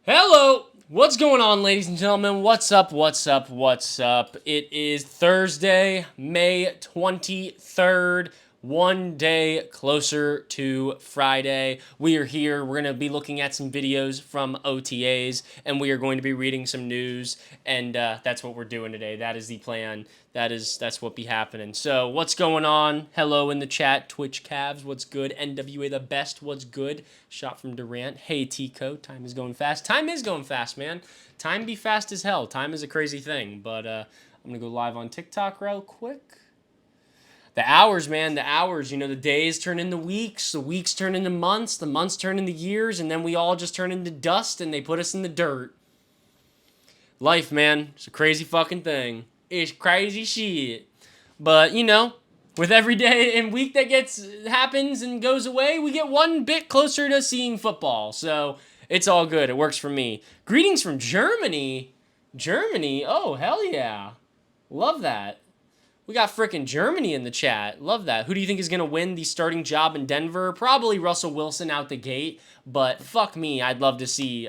Hello! What's going on, ladies and gentlemen? What's up, what's up, what's up? It is Thursday, May 23rd, one day closer to Friday. We are here. We're going to be looking at some videos from OTAs, and we are going to be reading some news, and that's what we're doing today. That is the plan. That's what be happening. So, what's going on? Hello in the chat. Twitch Cavs, what's good? NWA the best, what's good? Shot from Durant. Hey Tico, time is going fast. Time is going fast, man. Time be fast as hell. Time is a crazy thing. But I'm gonna go live on TikTok real quick. The hours, man, the hours. You know, the days turn into weeks, the weeks turn into months, the months turn into years, and then we all just turn into dust and they put us in the dirt. Life, man, it's a crazy fucking thing. It's crazy shit. But, you know, with every day and week that happens and goes away, we get one bit closer to seeing football. So, it's all good. It works for me. Greetings from Germany. Germany? Oh, hell yeah. Love that. We got frickin' Germany in the chat. Love that. Who do you think is going to win the starting job in Denver? Probably Russell Wilson out the gate. But fuck me, I'd love to see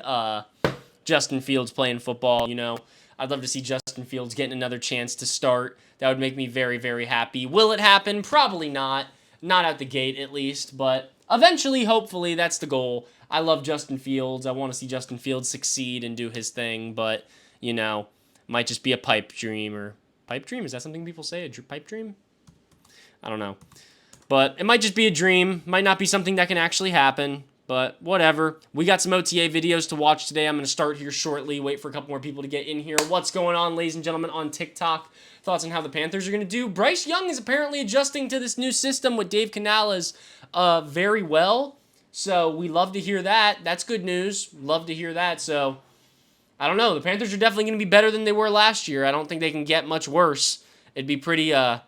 Justin Fields playing football, you know. I'd love to see Justin Fields getting another chance to start. That would make me very, very happy. Will it happen? Probably not. Not out the gate, at least. But eventually, hopefully, that's the goal. I love Justin Fields. I want to see Justin Fields succeed and do his thing. But, you know, might just be a pipe dream or... Pipe dream? Is that something people say? A pipe dream? I don't know. But it might just be a dream. Might not be something that can actually happen. But whatever. We got some OTA videos to watch today. I'm going to start here shortly. Wait for a couple more people to get in here. What's going on, ladies and gentlemen, on TikTok? Thoughts on how the Panthers are going to do? Bryce Young is apparently adjusting to this new system with Dave Canales very well. So we love to hear that. That's good news. Love to hear that. So... I don't know. The Panthers are definitely going to be better than they were last year. I don't think they can get much worse. It'd be pretty hard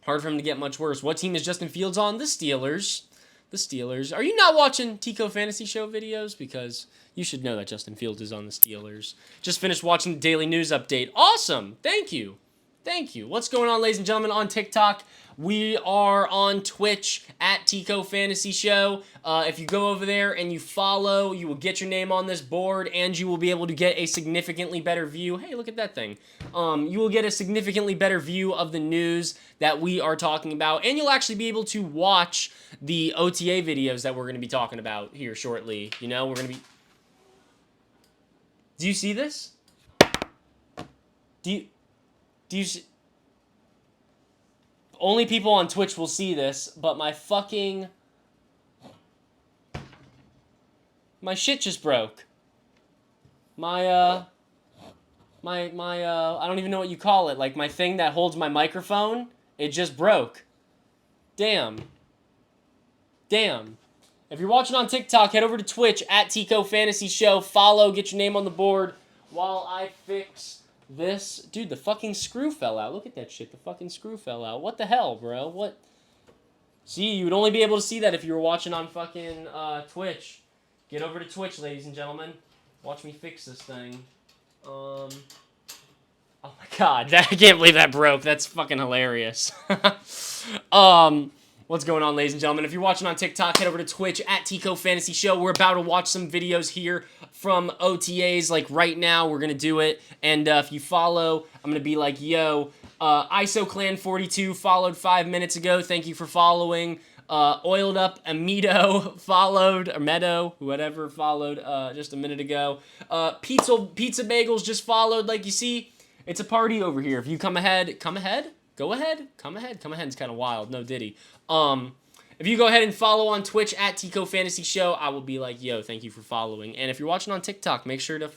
for them to get much worse. What team is Justin Fields on? The Steelers. The Steelers. Are you not watching Tico Fantasy Show videos? Because you should know that Justin Fields is on the Steelers. Just finished watching the daily news update. Awesome. Thank you. Thank you. What's going on, ladies and gentlemen, on TikTok? We are on Twitch at Tico Fantasy Show. If you go over there and you follow, you will get your name on this board, and you will be able to get a significantly better view. Hey, look at that thing. You will get a significantly better view of the news that we are talking about, and you'll actually be able to watch the OTA videos that we're going to be talking about here shortly. You know, we're going to be... Do you see this? Do you see... Only people on Twitch will see this, but my shit just broke. I don't even know what you call it. Like, my thing that holds my microphone, it just broke. Damn. Damn. If you're watching on TikTok, head over to Twitch at Tico Fantasy Show. Follow, get your name on the board while I fix... this, dude, the fucking screw fell out. Look at that shit. The fucking screw fell out. What the hell, bro? What? See, you would only be able to see that if you were watching on fucking Twitch. Get over to Twitch, ladies and gentlemen. Watch me fix this thing. Oh my god, I can't believe that broke. That's fucking hilarious. What's going on, ladies and gentlemen? If you're watching on TikTok, head over to Twitch at Tico Fantasy Show. We're about to watch some videos here from OTAs. Like right now, we're going to do it. And if you follow, I'm going to be like, yo, ISOClan42 followed 5 minutes ago. Thank you for following. Oiled Up Amido followed, or Meadow, whatever, followed just a minute ago. Pizza Bagels just followed. Like you see, it's a party over here. If you come ahead, go ahead. Come ahead is kind of wild. No Diddy. If you go ahead and follow on Twitch at Tico Fantasy Show, I will be like, yo, thank you for following. And if you're watching on TikTok, make sure to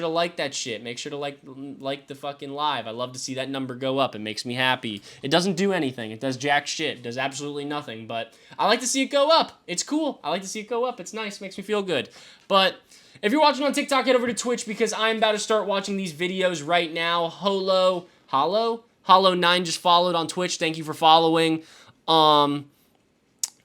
like that shit. Make sure to like the fucking live. I love to see that number go up. It makes me happy. It doesn't do anything. It does jack shit. It does absolutely nothing. But I like to see it go up. It's cool. I like to see it go up. It's nice. Makes me feel good. But if you're watching on TikTok, head over to Twitch because I'm about to start watching these videos right now. Hollow9 just followed on Twitch. Thank you for following.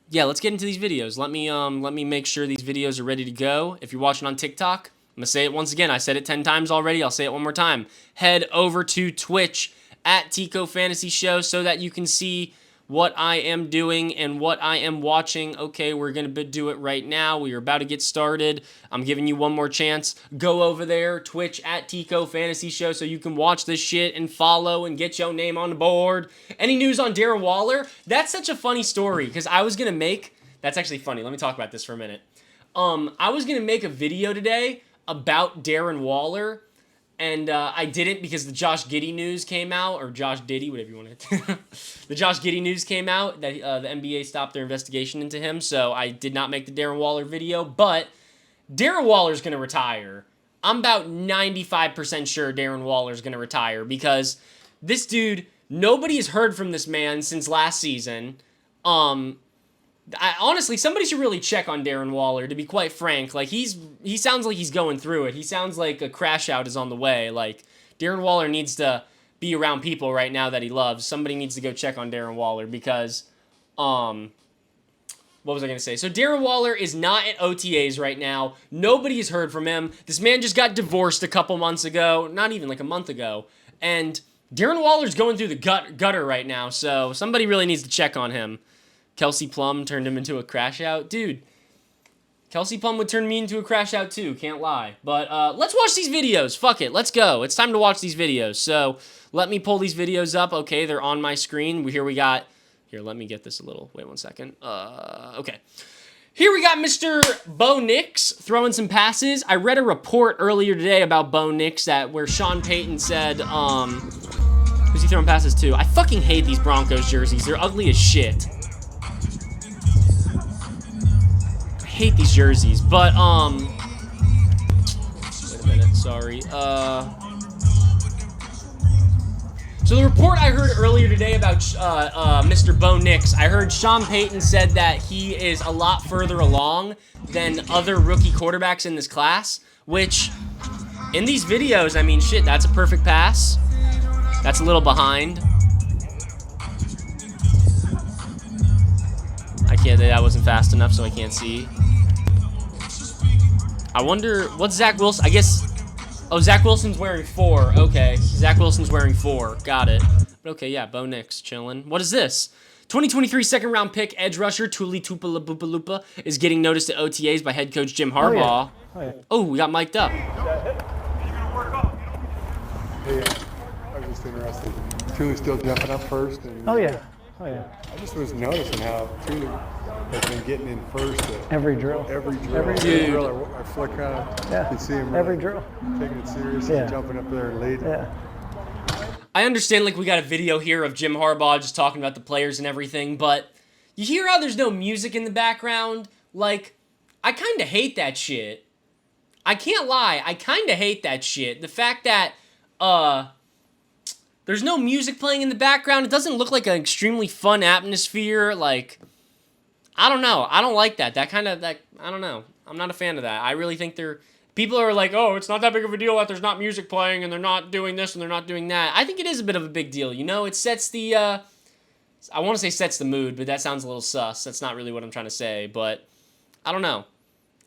Yeah, let's get into these videos. Let me make sure these videos are ready to go. If you're watching on TikTok, I'm going to say it once again. I said it 10 times already. I'll say it one more time. Head over to Twitch at Tico Fantasy Show so that you can see what I am doing and what I am watching. Okay, we're going to do it right now. We are about to get started. I'm giving you one more chance. Go over there, Twitch at Tico Fantasy Show, so you can watch this shit and follow and get your name on the board. Any news on Darren Waller? That's such a funny story, because I was going to make... That's actually funny. Let me talk about this for a minute. I was going to make a video today about Darren Waller, and I didn't because the Josh Giddey news came out, or Josh Diddy, whatever you want to... The Josh Giddey news came out that the NBA stopped their investigation into him, so I did not make the Darren Waller video, but Darren Waller's going to retire. I'm about 95% sure Darren Waller's going to retire because this dude, nobody has heard from this man since last season. Honestly, somebody should really check on Darren Waller, to be quite frank. Like, he sounds like he's going through it. He sounds like a crash out is on the way. Like, Darren Waller needs to be around people right now that he loves. Somebody needs to go check on Darren Waller because, what was I going to say? So, Darren Waller is not at OTAs right now. Nobody has heard from him. This man just got divorced a couple months ago. Not even, like a month ago. And Darren Waller's going through the gutter right now, so somebody really needs to check on him. Kelsey Plum turned him into a crash out. Dude, Kelsey Plum would turn me into a crash out too, can't lie. But let's watch these videos. Fuck it, let's go. It's time to watch these videos. So let me pull these videos up. Okay, they're on my screen. Here we got... Here, let me get this a little... Wait one second. Okay. Here we got Mr. Bo Nix throwing some passes. I read a report earlier today about Bo Nix where Sean Payton said... Who's he throwing passes to? I fucking hate these Broncos jerseys. They're ugly as shit. Hate these jerseys, but wait a minute, sorry. So the report I heard earlier today about Mr. Bo Nix, I heard Sean Payton said that he is a lot further along than other rookie quarterbacks in this class, which in these videos, I mean, shit, that's a perfect pass. That's a little behind. That wasn't fast enough, so I can't see. I wonder, what's Zach Wilson? I guess, oh, Zach Wilson's wearing 4. Okay, Zach Wilson's wearing 4. Got it. But okay, yeah, Bo Nix chilling. What is this? 2023 second-round pick edge rusher Tuli Tupalupa is getting noticed at OTAs by head coach Jim Harbaugh. Oh, we got mic'd up. Hey, I was just interested. Tuli's still jumping up first. And, Oh yeah. I just was noticing how Tuli has been getting in first at every drill. Every Dude. drill. I flick around. Yeah. You see him really Every drill. taking it seriously, Yeah. jumping up there and leading. Yeah. I understand, like, we got a video here of Jim Harbaugh just talking about the players and everything, but you hear how there's no music in the background? Like, I kind of hate that shit. I can't lie. I kind of hate that shit. The fact that, there's no music playing in the background. It doesn't look like an extremely fun atmosphere. Like, I don't know. I don't like that. I don't know. I'm not a fan of that. I really think people are like, oh, it's not that big of a deal that there's not music playing and they're not doing this and they're not doing that. I think it is a bit of a big deal. You know, it sets the, I want to say sets the mood, but that sounds a little sus. That's not really what I'm trying to say, but I don't know.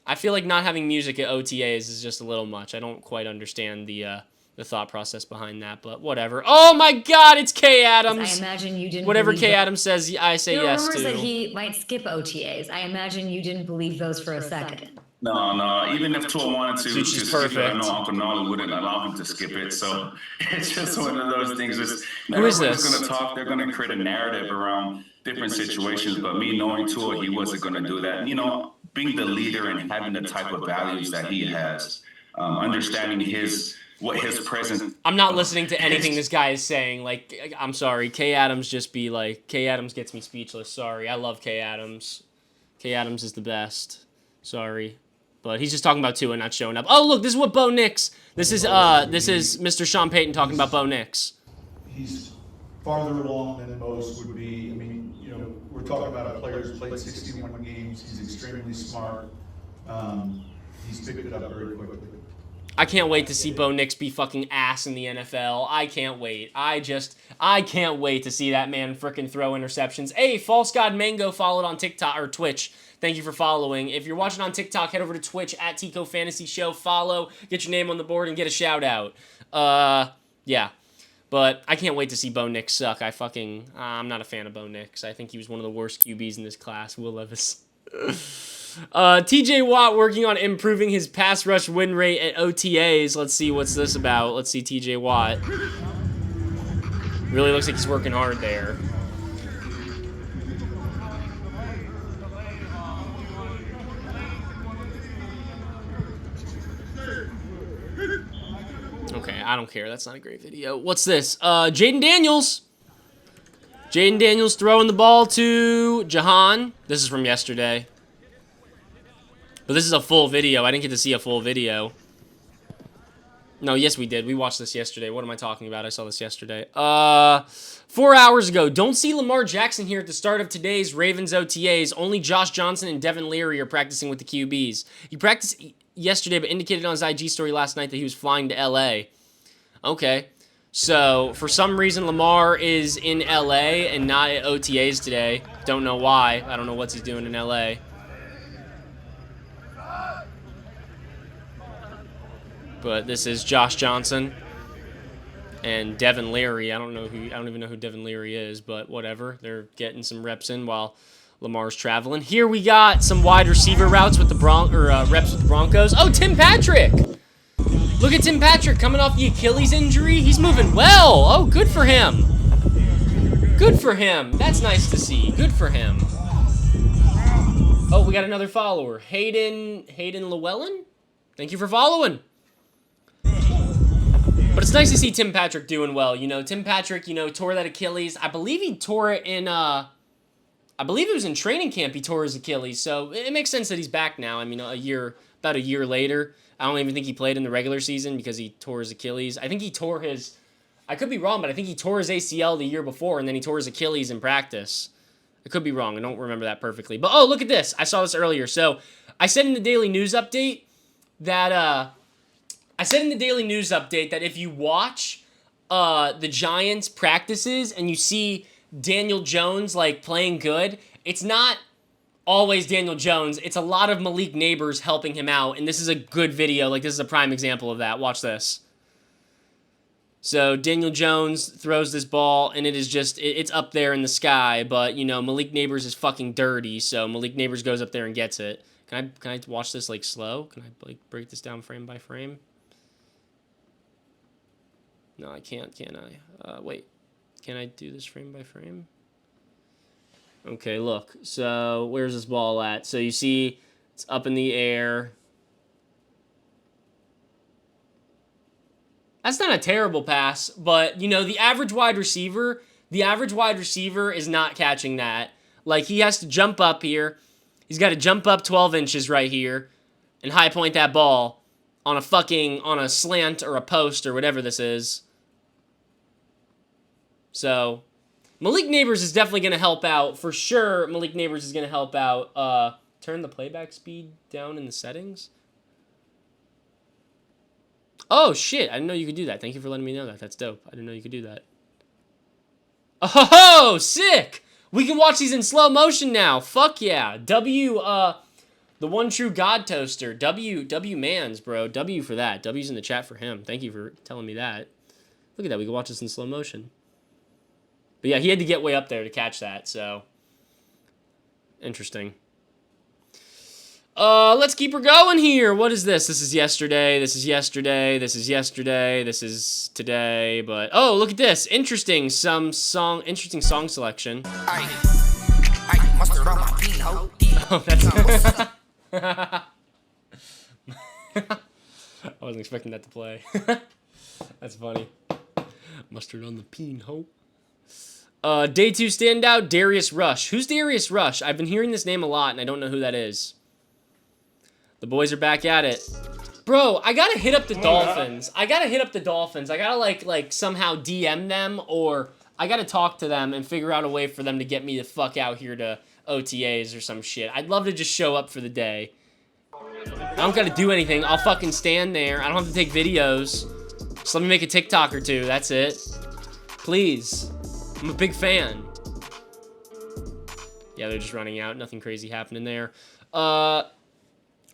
I feel like not having music at OTAs is just a little much. I don't quite understand the thought process behind that, but whatever. Oh my God, it's Kay Adams. I imagine you didn't. Whatever Kay Adams says, I say yes to. There were rumors that he might skip OTAs. I imagine you didn't believe those for a second. No. Even if Tua wanted to She's skip it, I perfect. know Uncle Nolly wouldn't allow him to skip it. So it's just one of those things. Who is everyone's this? going to talk. They're going to create a narrative around different situations. But me knowing Tua, he wasn't going to do that. You know, being the leader and having the type of values that he has, understanding what his presence. I'm not listening to anything this guy is saying. Like, I'm sorry. Kay Adams Kay Adams gets me speechless. Sorry. I love Kay Adams. Kay Adams is the best. Sorry. But he's just talking about Tua not showing up. Oh, look, this is what Bo Nix. This is Mr. Sean Payton talking about Bo Nix. He's farther along than most would be. I mean, you know, we're talking about a player who's played 61 games. He's extremely smart. He's picked it up very quickly. I can't wait to see Bo Nix be fucking ass in the NFL. I can't wait. I can't wait to see that man frickin' throw interceptions. Hey, False God Mango followed on TikTok or Twitch. Thank you for following. If you're watching on TikTok, head over to Twitch at Tico Fantasy Show. Follow, get your name on the board, and get a shout out. Yeah. But I can't wait to see Bo Nix suck. I'm not a fan of Bo Nix. I think he was one of the worst QBs in this class. Will Levis. TJ Watt working on improving his pass rush win rate at OTAs. Let's see what's this about. Let's see TJ Watt. Really looks like he's working hard there. Okay, I don't care. That's not a great video. What's this? Jaden Daniels. Jaden Daniels throwing the ball to Jahan. This is from yesterday. But this is a full video. I didn't get to see a full video. No, yes, we did. We watched this yesterday. What am I talking about? I saw this yesterday. 4 hours ago. Don't see Lamar Jackson here at the start of today's Ravens OTAs. Only Josh Johnson and Devin Leary are practicing with the QBs. He practiced yesterday, but indicated on his IG story last night that he was flying to LA. Okay. So, for some reason, Lamar is in LA and not at OTAs today. Don't know why. I don't know what he's doing in LA. But this is Josh Johnson and Devin Leary. I don't even know who Devin Leary is, but whatever. They're getting some reps in while Lamar's traveling. Here we got some wide receiver routes with the reps with the Broncos. Oh, Tim Patrick! Look at Tim Patrick coming off the Achilles injury. He's moving well. Oh, good for him. Good for him. That's nice to see. Good for him. Oh, we got another follower. Hayden Llewellyn? Thank you for following. But it's nice to see Tim Patrick doing well. You know, Tim Patrick, tore that Achilles. I believe he tore it in, I believe it was in training camp he tore his Achilles. So it makes sense that he's back now. I mean, about a year later. I don't even think he played in the regular season because he tore his Achilles. I think he tore his, I could be wrong, but I think he tore his ACL the year before and then he tore his Achilles in practice. I could be wrong. I don't remember that perfectly. But, oh, look at this. I saw this earlier. So I said in the daily news update that, if you watch the Giants practices and you see Daniel Jones like playing good, it's not always Daniel Jones. It's a lot of Malik Neighbors helping him out, and this is a good video. Like, this is a prime example of that. Watch this. So Daniel Jones throws this ball, and it is just, it's up there in the sky, but, Malik Neighbors is fucking dirty, so Malik Neighbors goes up there and gets it. Can I watch this, like, slow? Can I, like, break this down frame by frame? No, I can't, can I? Wait. Can I do this frame by frame? Okay, look. So, where's this ball at? So, you see, it's up in the air. That's not a terrible pass, but, the average wide receiver is not catching that. Like, he has to jump up here. He's got to jump up 12 inches right here and high point that ball on a slant or a post or whatever this is. So, Malik Neighbors is definitely going to help out. For sure, Malik Neighbors is going to help out. Turn the playback speed down in the settings. Oh, shit. I didn't know you could do that. Thank you for letting me know that. That's dope. I didn't know you could do that. Oh, sick! We can watch these in slow motion now. Fuck yeah. The one true God toaster. W mans, bro. W for that. W's in the chat for him. Thank you for telling me that. Look at that. We can watch this in slow motion. But yeah, he had to get way up there to catch that, so. Interesting. Let's keep her going here. What is this? This is yesterday. This is yesterday. This is yesterday. This is today. But oh, look at this. Interesting song selection. Oh, that's. I wasn't expecting that to play. That's funny. Mustard on the peen, ho. Day 2 standout, Darius Rush. Who's Darius Rush? I've been hearing this name a lot, and I don't know who that is. The boys are back at it. Bro, I gotta hit up the Dolphins. I gotta, like somehow DM them, or I gotta talk to them and figure out a way for them to get me the fuck out here to OTAs or some shit. I'd love to just show up for the day. I don't gotta do anything. I'll fucking stand there. I don't have to take videos. Just let me make a TikTok or two. That's it. Please. I'm a big fan. Yeah, they're just running out. Nothing crazy happening there.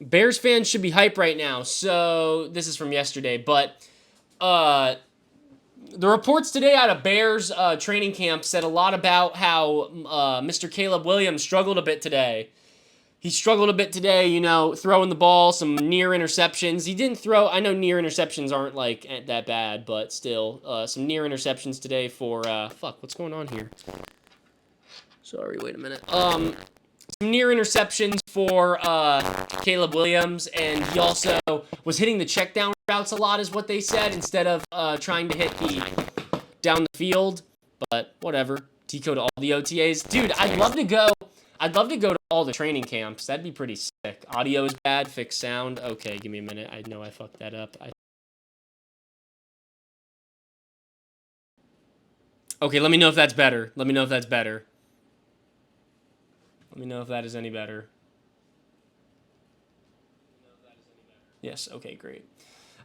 Bears fans should be hype right now. So, this is from yesterday, but The reports today out of Bears training camp said a lot about how Mr. Caleb Williams struggled a bit today. He struggled a bit today, you know, throwing the ball, some near interceptions. He didn't throw, I know near interceptions aren't, like, that bad, but still, some near interceptions today for, fuck, what's going on here? Sorry, wait a minute. Some near interceptions for Caleb Williams, and he also was hitting the check down routes a lot, is what they said, instead of trying to hit the down the field. But whatever. Tico to all the OTAs. Dude, I'd love to go to all the training camps. That'd be pretty sick. Audio is bad, fix sound. Okay, give me a minute. I know I fucked that up. Okay, let me know if that's better. Let me know if that's better. Let me know if that is any better. Yes, okay, great.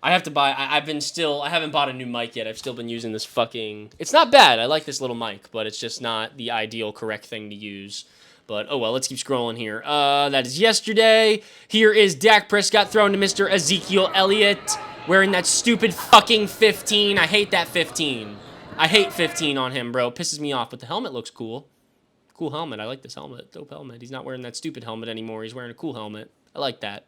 I have to buy, I haven't bought a new mic yet. I've still been using this fucking, it's not bad. I like this little mic, but it's just not the ideal correct thing to use. But, oh well, let's keep scrolling here. That is yesterday. Here is Dak Prescott throwing to Mr. Ezekiel Elliott, wearing that stupid fucking 15. I hate that 15. I hate 15 on him, bro. It pisses me off, but the helmet looks cool. Cool helmet. I like this helmet. Dope helmet. He's not wearing that stupid helmet anymore. He's wearing a cool helmet. I like that.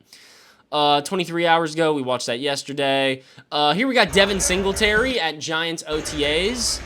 23 hours ago, we watched that yesterday. Here we got Devin Singletary at Giants OTAs.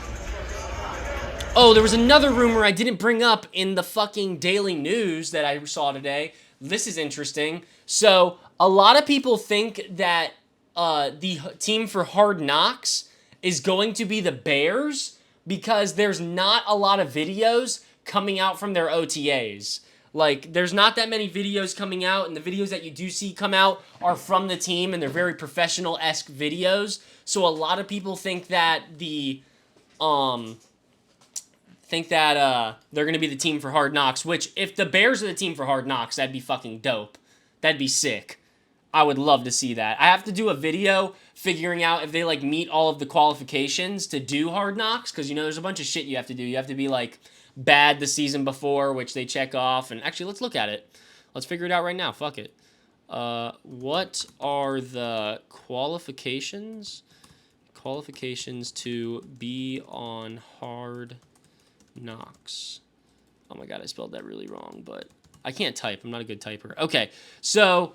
Oh, there was another rumor I didn't bring up in the fucking Daily News that I saw today. This is interesting. So, a lot of people think that the team for Hard Knocks is going to be the Bears because there's not a lot of videos coming out from their OTAs. Like, there's not that many videos coming out, and the videos that you do see come out are from the team, and they're very professional-esque videos. So a lot of people think that they're going to be the team for Hard Knocks, which, if the Bears are the team for Hard Knocks, that'd be fucking dope. That'd be sick. I would love to see that. I have to do a video figuring out if they, like, meet all of the qualifications to do Hard Knocks, because, you know, there's a bunch of shit you have to do. You have to be, like, bad the season before, which they check off. And actually, let's look at it. Let's figure it out right now. Fuck it. What are the qualifications? Qualifications to be on Hard Knocks. Oh my god, I spelled that really wrong, but I can't type. I'm not a good typer. Okay, so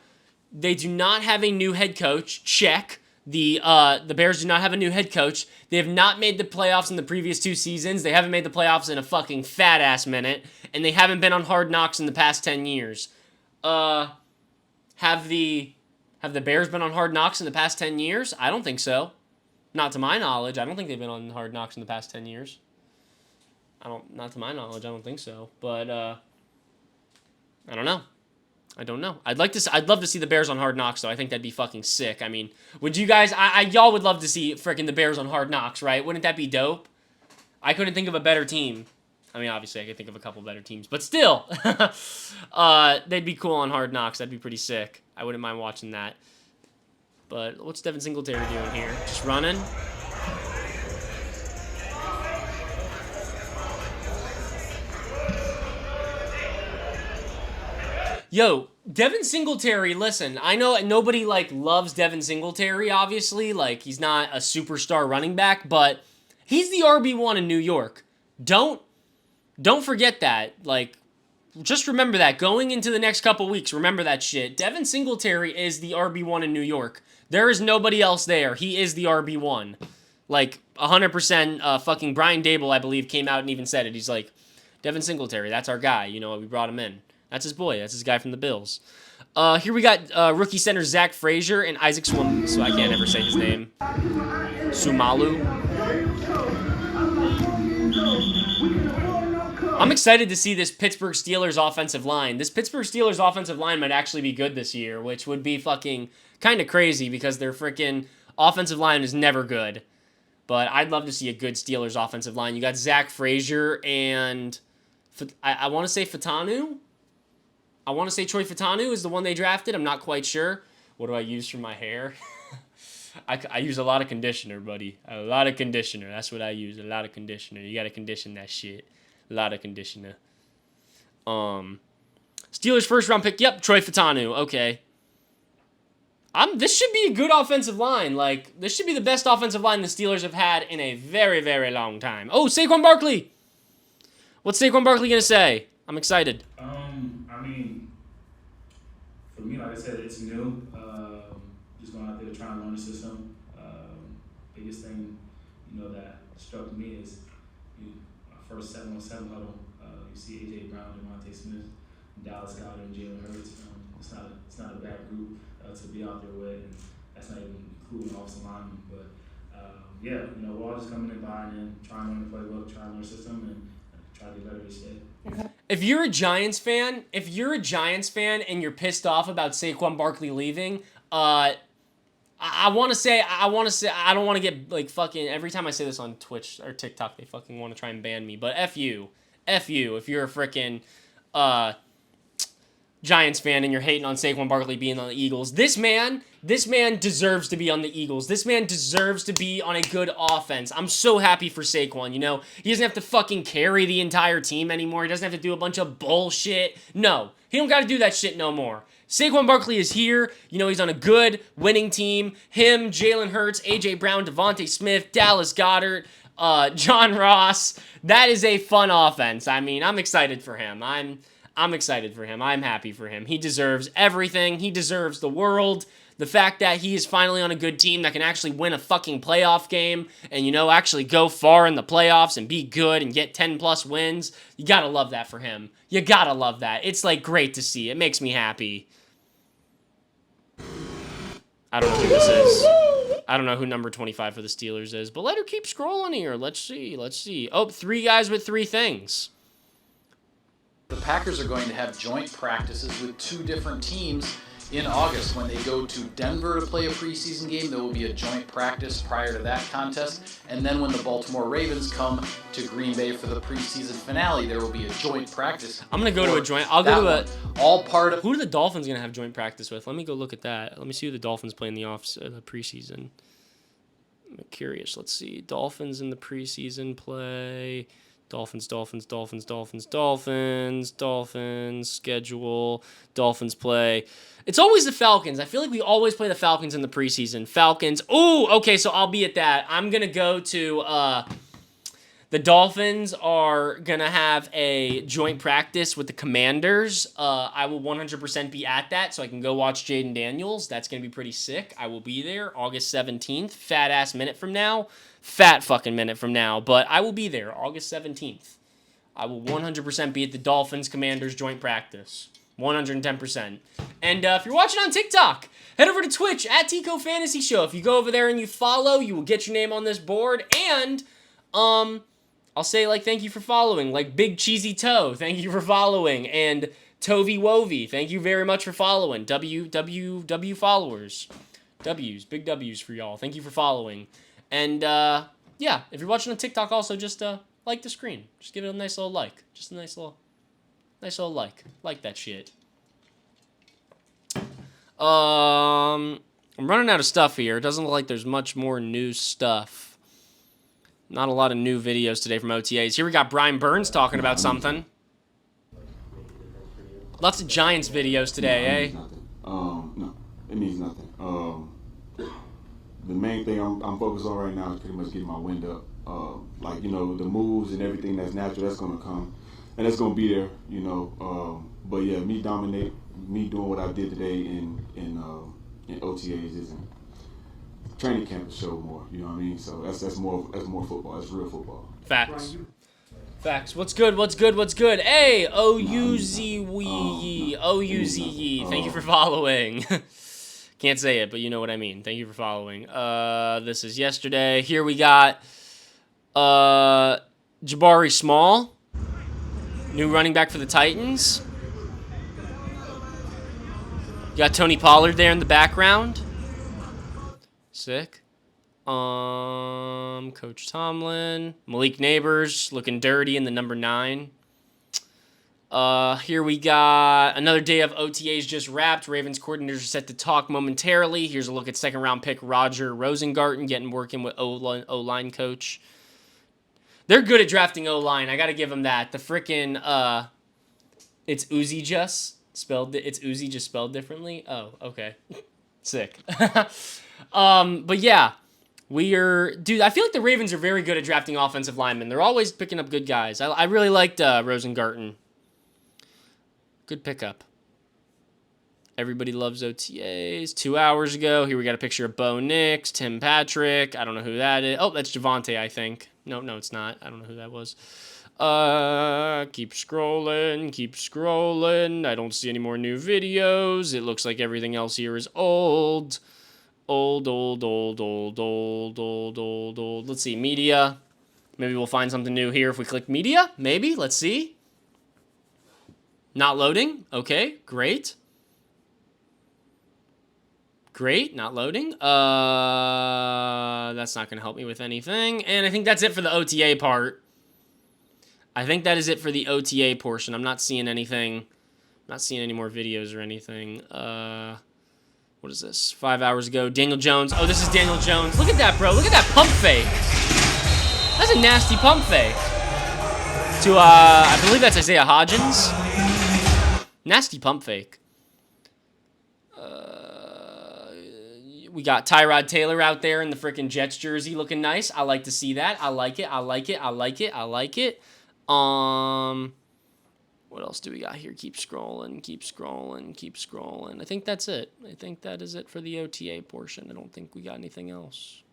they do not have a new head coach. Check. The Bears do not have a new head coach. They have not made the playoffs in the previous 2 seasons. They haven't made the playoffs in a fucking fat-ass minute. And they haven't been on Hard Knocks in the past 10 years. Have the Bears been on Hard Knocks in the past 10 years? I don't think so. Not to my knowledge. I don't think they've been on Hard Knocks in the past 10 years. Not to my knowledge, I don't think so. But, I don't know. I don't know. I'd love to see the Bears on Hard Knocks, though. I think that'd be fucking sick. I mean, would you guys... y'all would love to see frickin' the Bears on Hard Knocks, right? Wouldn't that be dope? I couldn't think of a better team. I mean, obviously, I could think of a couple better teams. But still, they'd be cool on Hard Knocks. That'd be pretty sick. I wouldn't mind watching that. But what's Devin Singletary doing here? Just running? Yo, Devin Singletary, listen, I know nobody, like, loves Devin Singletary, obviously. Like, he's not a superstar running back, but he's the RB1 in New York. Don't forget that. Like, just remember that. Going into the next couple weeks, remember that shit. Devin Singletary is the RB1 in New York. There is nobody else there. He is the RB1. Like, 100%, fucking Brian Dable, I believe, came out and even said it. He's like, Devin Singletary, that's our guy. You know, we brought him in. That's his boy. That's his guy from the Bills. Here we got rookie center Zach Frazier and Isaac so I can't ever say his name. Sumalu. I'm excited to see this Pittsburgh Steelers offensive line. This Pittsburgh Steelers offensive line might actually be good this year, which would be fucking kind of crazy because their freaking offensive line is never good. But I'd love to see a good Steelers offensive line. You got Zach Frazier and I want to say Fatanu. I want to say Troy Fatanu is the one they drafted. I'm not quite sure. What do I use for my hair? I use a lot of conditioner, buddy. A lot of conditioner. That's what I use. A lot of conditioner. You got to condition that shit. A lot of conditioner. Steelers first round pick. Yep, Troy Fatanu. Okay. This should be a good offensive line. Like, this should be the best offensive line the Steelers have had in a very, very long time. Oh, Saquon Barkley! What's Saquon Barkley gonna say? I'm excited. I mean, for me, like I said, it's new. Just going out there trying to learn the system. Biggest thing, that struck me is our first 7-on-7 huddle. You see AJ Brown, Devontae Smith, Dallas Goedert, and Jalen Hurts. It's not a bad group to be out there with, and that's not even including offensive linemen. But yeah, we're all just coming in, buying in, trying to learn the playbook, trying to learn the system, and try to get better each day. If you're a Giants fan, and you're pissed off about Saquon Barkley leaving, I want to say, I don't want to get, like, fucking, every time I say this on Twitch or TikTok, they fucking want to try and ban me, but F you, if you're a freaking, Giants fan and you're hating on Saquon Barkley being on the Eagles. This man deserves to be on the Eagles. This man deserves to be on a good offense. I'm so happy for Saquon, He doesn't have to fucking carry the entire team anymore. He doesn't have to do a bunch of bullshit. No, he don't got to do that shit no more. Saquon Barkley is here. He's on a good winning team. Him, Jalen Hurts, A.J. Brown, Devontae Smith, Dallas Goedert, John Ross. That is a fun offense. I mean, I'm excited for him. I'm excited for him. I'm happy for him. He deserves everything. He deserves the world. The fact that he is finally on a good team that can actually win a fucking playoff game and, actually go far in the playoffs and be good and get 10-plus wins. You gotta love that for him. You gotta love that. It's, like, great to see. It makes me happy. I don't know who this is. I don't know who number 25 for the Steelers is, but let her keep scrolling here. Let's see. Oh, 3 guys with 3 things. The Packers are going to have joint practices with 2 different teams in August. When they go to Denver to play a preseason game, there will be a joint practice prior to that contest. And then when the Baltimore Ravens come to Green Bay for the preseason finale, there will be a joint practice. I'm going to go to a joint. I'll go to a... All part of... Who are the Dolphins going to have joint practice with? Let me go look at that. Let me see who the Dolphins play in the preseason. I'm curious. Let's see. Dolphins in the preseason play... Dolphins, schedule, Dolphins play. It's always the Falcons. I feel like we always play the Falcons in the preseason. Falcons. Ooh, okay, so I'll be at that. I'm going to go to, the Dolphins are going to have a joint practice with the Commanders. I will 100% be at that, so I can go watch Jaden Daniels. That's going to be pretty sick. I will be there August 17th, fat-ass minute from now. Fat fucking minute from now, but I will be there August 17th. I will 100% be at the Dolphins Commanders joint practice. 110%. And if you're watching on TikTok, head over to Twitch at Tico Fantasy Show. If you go over there and you follow, you will get your name on this board. And I'll say, like, thank you for following. Like Big Cheesy Toe, thank you for following. And Tovi Wovi, thank you very much for following. W followers. W's, big W's for y'all. Thank you for following. And, yeah, if you're watching on TikTok also, just, like the screen. Just give it a nice little like. Just a nice little like. Like that shit. I'm running out of stuff here. It doesn't look like there's much more new stuff. Not a lot of new videos today from OTAs. Here we got Brian Burns talking about something. Lots of Giants videos today, eh? No, it means nothing. The main thing I'm focused on right now is pretty much getting my wind up. Like, the moves and everything that's natural, that's going to come. And it's going to be there, But, yeah, me doing what I did today in OTAs isn't. Training camp will show more, you know what I mean? So that's more football. That's real football. Facts. What's good? Hey, O-U-Z-E. Thank you for following. Can't say it, but you know what I mean. Thank you for following. This is yesterday. Here we got Jabari Small, new running back for the Titans. You got Tony Pollard there in the background. Sick. Coach Tomlin. Malik Neighbors looking dirty in the number 9. Here we got another day of OTAs just wrapped. Ravens coordinators are set to talk momentarily. Here's a look at second-round pick Roger Rosengarten working with O-line coach. They're good at drafting O-line. I got to give them that. The frickin', it's Uzi just spelled differently. Oh, okay. Sick. But yeah, dude, I feel like the Ravens are very good at drafting offensive linemen. They're always picking up good guys. I really liked Rosengarten. Good pickup. Everybody loves OTAs. 2 hours ago, here we got a picture of Bo Nix, Tim Patrick. I don't know who that is. Oh, that's Javante, I think. No, it's not. I don't know who that was. Keep scrolling. I don't see any more new videos. It looks like everything else here is old. Old. Let's see, media. Maybe we'll find something new here if we click media. Maybe. Let's see. Not loading. Okay, great. Great, not loading. That's not going to help me with anything. And I think that's it for the OTA part. I think that is it for the OTA portion. I'm not seeing anything. I'm not seeing any more videos or anything. What is this? 5 hours ago. Daniel Jones. Oh, this is Daniel Jones. Look at that, bro. Look at that pump fake. That's a nasty pump fake. To, I believe that's Isaiah Hodgins. Nasty pump fake. We got Tyrod Taylor out there in the freaking Jets jersey looking nice. I like to see that. I like it. What else do we got here? Keep scrolling. I think that's it. I think that is it for the OTA portion. I don't think we got anything else.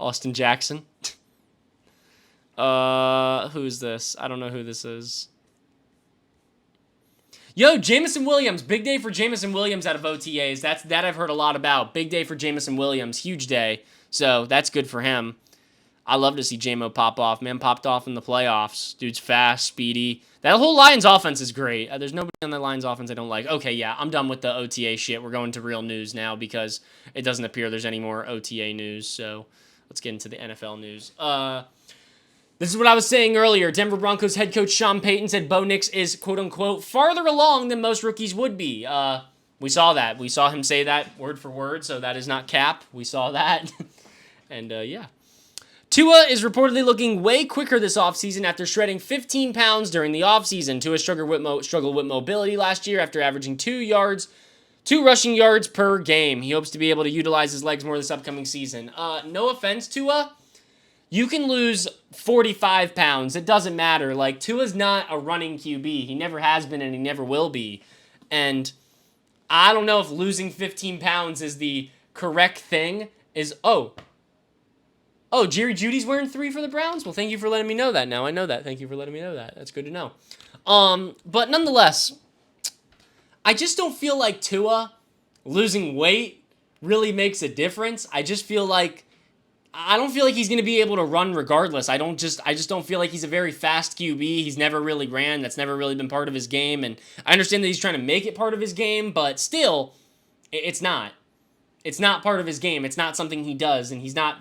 Austin Jackson. Who's this? I don't know who this is. Yo, Jameson Williams. Big day for Jameson Williams out of OTAs. That I've heard a lot about. Big day for Jameson Williams. Huge day. So that's good for him. I love to see J-Mo pop off. Man popped off in the playoffs. Dude's fast, speedy. That whole Lions offense is great. There's nobody on the Lions offense I don't like. Okay, yeah, I'm done with the OTA shit. We're going to real news now because it doesn't appear there's any more OTA news. So let's get into the NFL news. This is what I was saying earlier. Denver Broncos head coach Sean Payton said Bo Nix is, quote-unquote, farther along than most rookies would be. We saw that. We saw him say that word for word, so that is not cap. We saw that. And, yeah. Tua is reportedly looking way quicker this offseason after shredding 15 pounds during the offseason. Tua struggled with mobility last year after averaging 2 rushing yards per game. He hopes to be able to utilize his legs more this upcoming season. No offense, Tua. You can lose 45 pounds. It doesn't matter. Like, Tua's not a running QB. He never has been and he never will be. And I don't know if losing 15 pounds is the correct thing. Jerry Jeudy's wearing 3 for the Browns? Well, thank you for letting me know that. Now I know that. Thank you for letting me know that. That's good to know. But nonetheless, I just don't feel like Tua losing weight really makes a difference. I don't feel like he's going to be able to run regardless. I just don't feel like he's a very fast QB. He's never really ran. That's never really been part of his game. And I understand that he's trying to make it part of his game, but still, it's not. It's not part of his game. It's not something he does, and he's not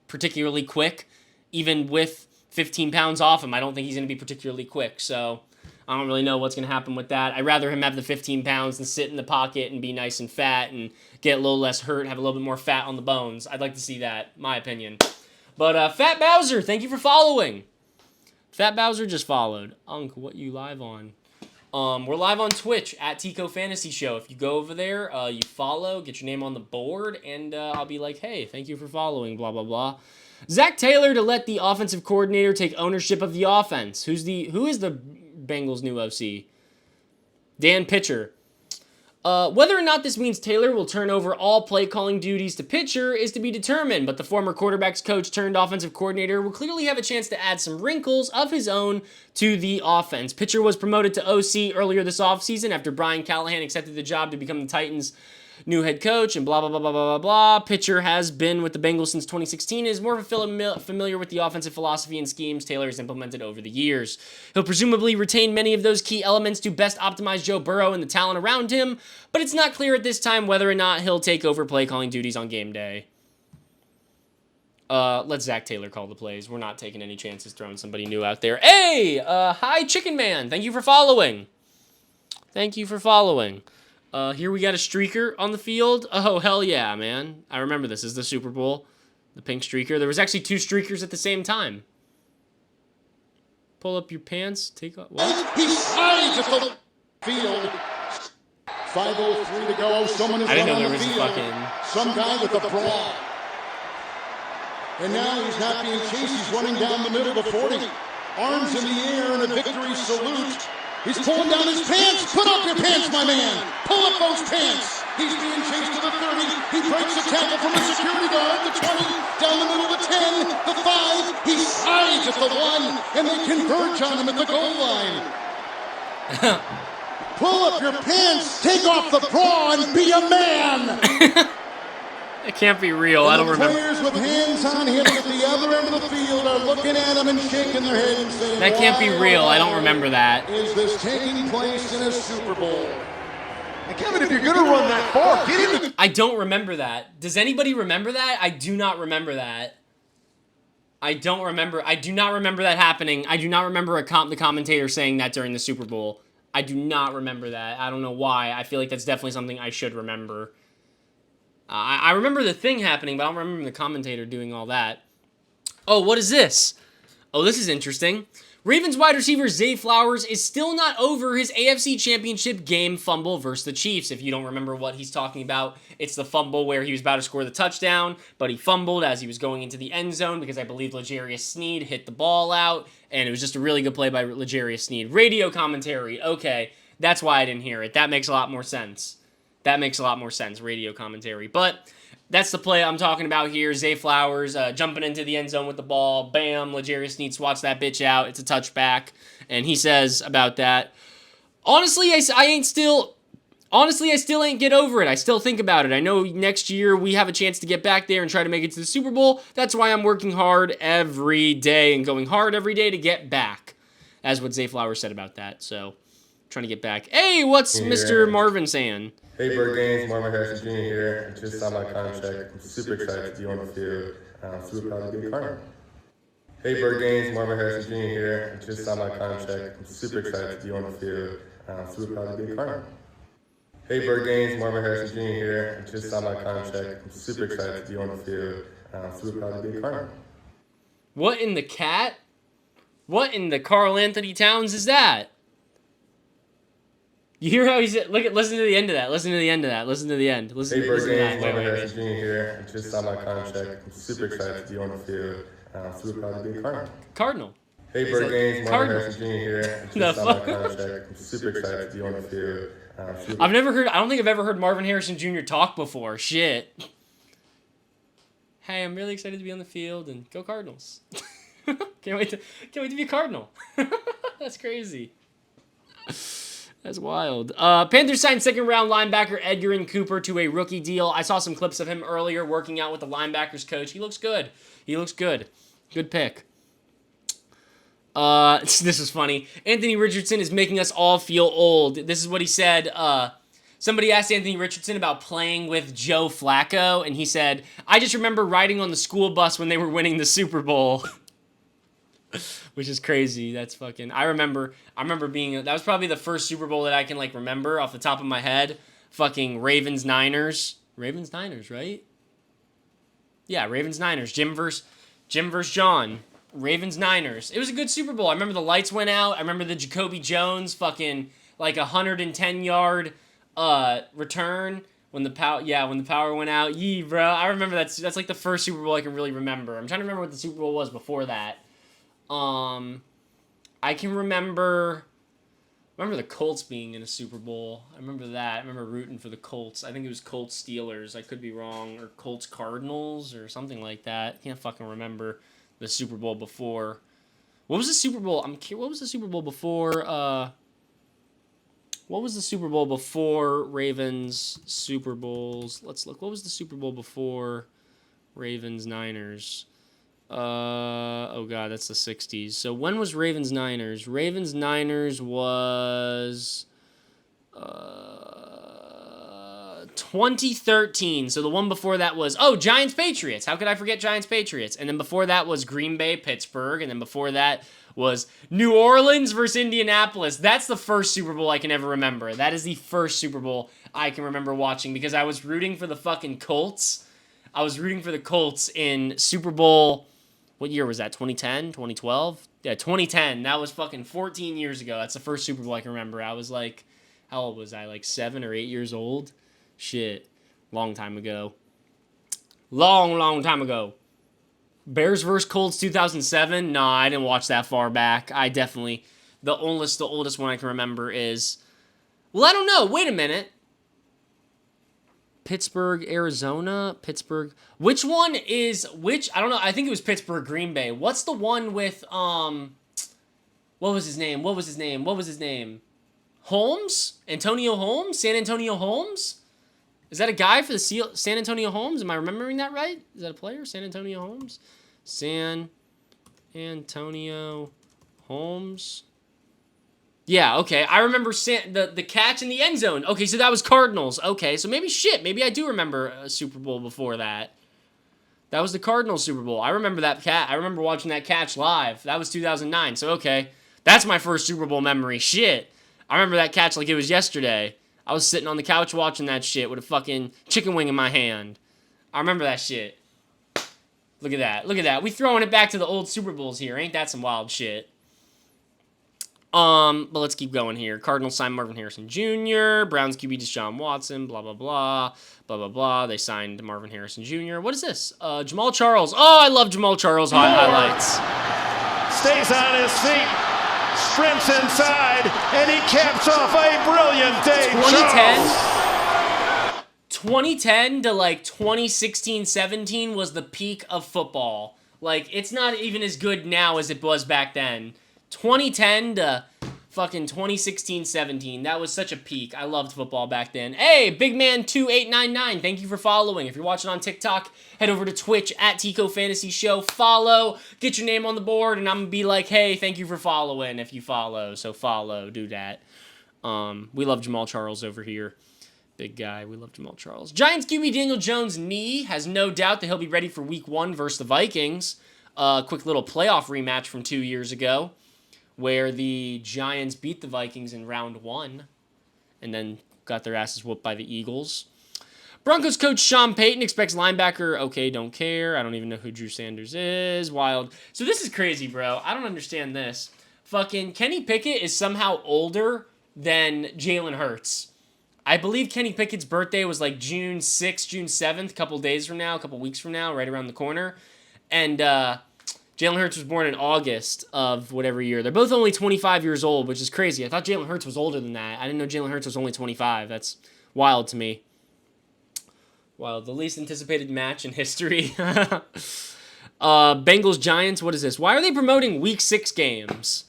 particularly quick. Even with 15 pounds off him, I don't think he's going to be particularly quick. So I don't really know what's going to happen with that. I'd rather him have the 15 pounds than sit in the pocket and be nice and fat and get a little less hurt, have a little bit more fat on the bones. I'd like to see that, my opinion. But Fat Bowser, thank you for following. Fat Bowser just followed. What you live on? We're live on Twitch at Tico Fantasy Show. If you go over there, you follow, get your name on the board, and I'll be like, hey, thank you for following, blah, blah, blah. Zach Taylor to let the offensive coordinator take ownership of the offense. Who is the Bengals' new OC? Dan Pitcher. Whether or not this means Taylor will turn over all play-calling duties to Pitcher is to be determined, but the former quarterbacks coach turned offensive coordinator will clearly have a chance to add some wrinkles of his own to the offense. Pitcher was promoted to OC earlier this offseason after Brian Callahan accepted the job to become the Titans' new head coach, and blah, blah, blah, blah, blah, blah, blah. Pitcher has been with the Bengals since 2016 and is more familiar with the offensive philosophy and schemes Taylor has implemented over the years. He'll presumably retain many of those key elements to best optimize Joe Burrow and the talent around him, but it's not clear at this time whether or not he'll take over play-calling duties on game day. Let Zach Taylor call the plays. We're not taking any chances throwing somebody new out there. Hey! Hi, Chicken Man! Thank you for following. Here we got a streaker on the field. Oh, hell yeah, man. I remember this. This is the Super Bowl. The pink streaker. There was actually 2 streakers at the same time. Pull up your pants. Take off. What? He slides at the field. 5:03 to go. Someone is I didn't know on there the was a field. fucking... Some guy with a brawl. And now he's not being chased. He's running down the middle of the 40. Arms in the air in a victory salute. He's pulling down his pants. Put up your pants, my man. Pull up those pants. He's being chased to the 30. He breaks a tackle from a security guard. The 20, down the middle of the 10, the 5. He slides at the 1, and they converge on him at the goal line. Pull up your pants, take off the bra, and be a man. It can't be real. I don't remember. Players with hands on him at the other end of the field are looking at him and shaking their head and saying, that can't be real. I don't remember that. Is this taking place in a Super Bowl? And Kevin, if you're going to run that far, get in the... I don't remember that. Does anybody remember that? I do not remember that. I do not remember that happening. I do not remember the commentator saying that during the Super Bowl. I do not remember that. I don't know why. I feel like that's definitely something I should remember. I remember the thing happening, but I don't remember the commentator doing all that. Oh, what is this? Oh, this is interesting. Ravens wide receiver Zay Flowers is still not over his AFC Championship game fumble versus the Chiefs. If you don't remember what he's talking about, it's the fumble where he was about to score the touchdown, but he fumbled as he was going into the end zone because I believe L'Jarius Sneed hit the ball out, and it was just a really good play by L'Jarius Sneed. Radio commentary. Okay, that's why I didn't hear it. That makes a lot more sense. Radio commentary. But that's the play I'm talking about here. Zay Flowers jumping into the end zone with the ball. Bam, L'Jarius Sneed swats that bitch out. It's a touchback. And he says about that, honestly, I still ain't get over it. I still think about it. I know next year we have a chance to get back there and try to make it to the Super Bowl. That's why I'm working hard every day and going hard every day to get back. That's what Zay Flowers said about that. So, trying to get back. Hey, what's Mr. Marvin saying? Hey, Bird Games, Marvin Harrison Jr. here. Just signed my contract. I'm super excited to be on the field. I'm super proud to be a Cardinal. Hey, Bird Games, Marvin Harrison Jr. here. Just signed my contract. I'm super excited to be on the field. I'm super proud to be a Cardinal. Hey, Bird Games, Marvin Harrison Jr. here. Just signed my contract. I'm super excited to be on the field. I'm super proud to be a Cardinal. What in the cat? What in the Carl Anthony Towns is that? You hear how he said, listen to the end of that. Listen to the end of that. Listen to the end. Listen to that. Marvin Harrison Jr. here. Just signed my contract. I'm super excited to be on the field. I'm super proud to be a Cardinal. Cardinal. Hey, Bird Games, Marvin Harrison Jr. here. Just signed my contract. I'm super excited to be on the field. I don't think I've ever heard Marvin Harrison Jr. talk before. Shit. Hey, I'm really excited to be on the field and go Cardinals. Can't wait to be a Cardinal. That's crazy. That's wild. Panthers signed second-round linebacker Edgerrin Cooper to a rookie deal. I saw some clips of him earlier working out with the linebackers coach. He looks good. Good pick. This is funny. Anthony Richardson is making us all feel old. This is what he said. Somebody asked Anthony Richardson about playing with Joe Flacco, and he said, I just remember riding on the school bus when they were winning the Super Bowl. Which is crazy. That's fucking... I remember being... That was probably the first Super Bowl that I can, remember off the top of my head. Fucking Ravens-Niners. Ravens-Niners, right? Yeah, Ravens-Niners. Jim versus John. Ravens-Niners. It was a good Super Bowl. I remember the lights went out. I remember the Jacoby Jones fucking, 110-yard return when the power went out. Yee, bro. I remember that's the first Super Bowl I can really remember. I'm trying to remember what the Super Bowl was before that. I can remember the Colts being in a Super Bowl. I remember that. I remember rooting for the Colts. I think it was Colts Steelers. I could be wrong. Or Colts Cardinals or something like that. Can't fucking remember the Super Bowl before. What was the Super Bowl? What was the Super Bowl before? What was the Super Bowl before Ravens Super Bowls? Let's look. What was the Super Bowl before Ravens Niners? Oh god, that's the 60s. So when was Ravens Niners? Ravens Niners was 2013. So the one before that was Giants Patriots. How could I forget Giants Patriots? And then before that was Green Bay Pittsburgh, and then before that was New Orleans versus Indianapolis. That's the first Super Bowl I can ever remember. That is the first Super Bowl I can remember watching because I was rooting for the fucking Colts. I was rooting for the Colts in Super Bowl. What year was that? 2010? 2012? Yeah, 2010. That was fucking 14 years ago. That's the first Super Bowl I can remember. I was How old was I? Like 7 or 8 years old? Shit. Long time ago. Long time ago. Bears vs. Colts 2007? Nah, I didn't watch that far back. I definitely... The oldest one I can remember is... Well, I don't know. Wait a minute. Pittsburgh, Arizona? Pittsburgh... Which one is... Which... I don't know. I think it was Pittsburgh, Green Bay. What's the one with... What was his name? Holmes? Antonio Holmes? San Antonio Holmes? Is that a guy for the San Antonio Holmes? Am I remembering that right? Is that a player? San Antonio Holmes? San Antonio Holmes. Yeah, okay. I remember the catch in the end zone. Okay, so that was Cardinals. Okay, so maybe I do remember a Super Bowl before that. That was the Cardinals Super Bowl. I remember that catch. I remember watching that catch live. That was 2009. So, okay. That's my first Super Bowl memory. Shit. I remember that catch like it was yesterday. I was sitting on the couch watching that shit with a fucking chicken wing in my hand. I remember that shit. Look at that. Look at that. We throwing it back to the old Super Bowls here. Ain't that some wild shit? But let's keep going here. Cardinals signed Marvin Harrison Jr. Browns QB Deshaun Watson. Blah, blah, blah. Blah, blah, blah. They signed Marvin Harrison Jr. What is this? Jamal Charles. Oh, I love Jamal Charles highlights. Stays on his feet. Sprints inside. And he caps off a brilliant day. 2010 to like 2016-17 was the peak of football. Like, it's not even as good now as it was back then. 2010 to fucking 2016-17. That was such a peak. I loved football back then. Hey, BigMan2899, thank you for following. If you're watching on TikTok, head over to Twitch at Tico Fantasy Show. Follow, get your name on the board, and I'm going to be like, hey, thank you for following if you follow. So follow, do that. We love Jamal Charles over here. Big guy. We love Jamal Charles. Giants QB Daniel Jones' knee has no doubt that he'll be ready for Week 1 versus the Vikings. Quick little playoff rematch from 2 years ago, where the Giants beat the Vikings in round 1 and then got their asses whooped by the Eagles. Broncos coach Sean Payton expects linebacker, okay, don't care. I don't even know who Drew Sanders is. Wild. So this is crazy, bro. I don't understand this. Fucking Kenny Pickett is somehow older than Jalen Hurts. I believe Kenny Pickett's birthday was like June 6th, June 7th, a couple weeks from now, right around the corner. And Jalen Hurts was born in August of whatever year. They're both only 25 years old, which is crazy. I thought Jalen Hurts was older than that. I didn't know Jalen Hurts was only 25. That's wild to me. Wild. The least anticipated match in history. Bengals Giants, what is this? Why are they promoting Week 6 games?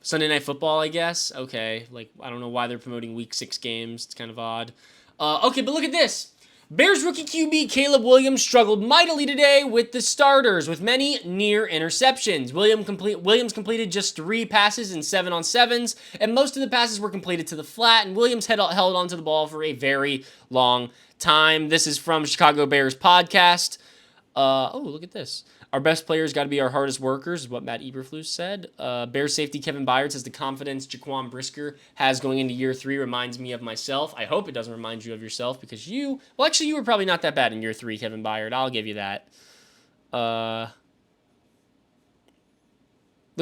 Sunday Night Football, I guess? Okay. Like, I don't know why they're promoting Week 6 games. It's kind of odd. Okay, but look at this. Bears rookie QB Caleb Williams struggled mightily today with the starters, with many near interceptions. Williams completed just 3 passes in 7-on-7s, and most of the passes were completed to the flat, and Williams held onto the ball for a very long time. This is from Chicago Bears podcast. Oh, look at this. Our best players got to be our hardest workers, is what Matt Eberflus said. Bears safety Kevin Byard says the confidence Jaquan Brisker has going into year 3 reminds me of myself. I hope it doesn't remind you of yourself because you were probably not that bad in year 3, Kevin Byard. I'll give you that. Look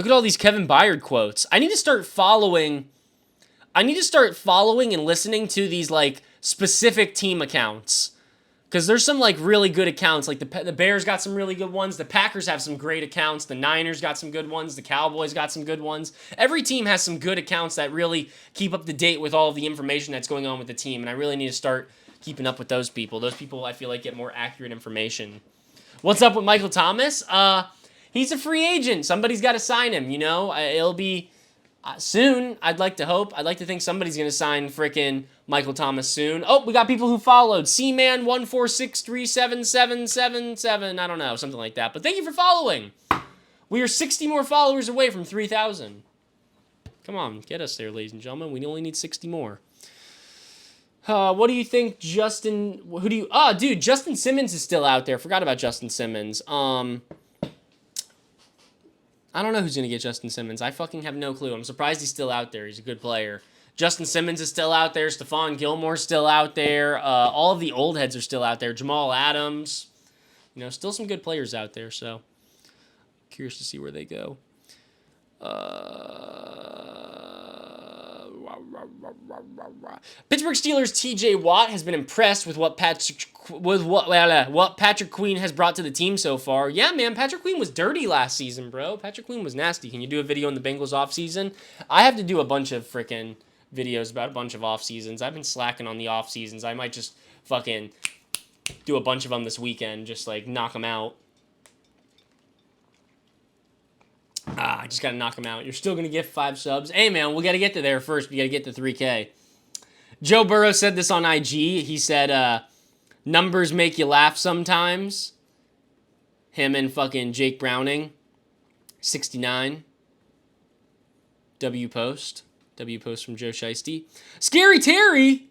at all these Kevin Byard quotes. I need to start following and listening to these like specific team accounts. Because there's some, like, really good accounts. Like, the Bears got some really good ones. The Packers have some great accounts. The Niners got some good ones. The Cowboys got some good ones. Every team has some good accounts that really keep up to date with all of the information that's going on with the team. And I really need to start keeping up with those people. Those people, I feel like, get more accurate information. What's up with Michael Thomas? He's a free agent. Somebody's got to sign him, you know? It'll be soon, I'd like to hope. I'd like to think somebody's going to sign frickin' Michael Thomas soon. Oh, we got people who followed. C-Man14637777. I don't know, something like that. But thank you for following. We are 60 more followers away from 3,000. Come on, get us there, ladies and gentlemen. We only need 60 more. What do you think, Justin? Dude, Justin Simmons is still out there. Forgot about Justin Simmons. I don't know who's going to get Justin Simmons. I fucking have no clue. I'm surprised he's still out there. He's a good player. Justin Simmons is still out there. Stephon Gilmore's still out there. All of the old heads are still out there. Jamal Adams. You know, still some good players out there, so curious to see where they go. Pittsburgh Steelers TJ Watt has been impressed with what Patrick Queen has brought to the team so far. Yeah, man, Patrick Queen was dirty last season, bro. Patrick Queen was nasty. Can you do a video on the Bengals offseason? I have to do a bunch of freaking videos about a bunch of off seasons. I've been slacking on the off seasons. I might just fucking do a bunch of them this weekend, just like knock them out. I just gotta knock them out. You're still gonna get 5 subs. Hey man, we gotta get to there first. We gotta get to 3K. Joe Burrow said this on IG. He said, numbers make you laugh sometimes. Him and fucking Jake Browning. 69. W post from Joe Shiesty. Scary Terry.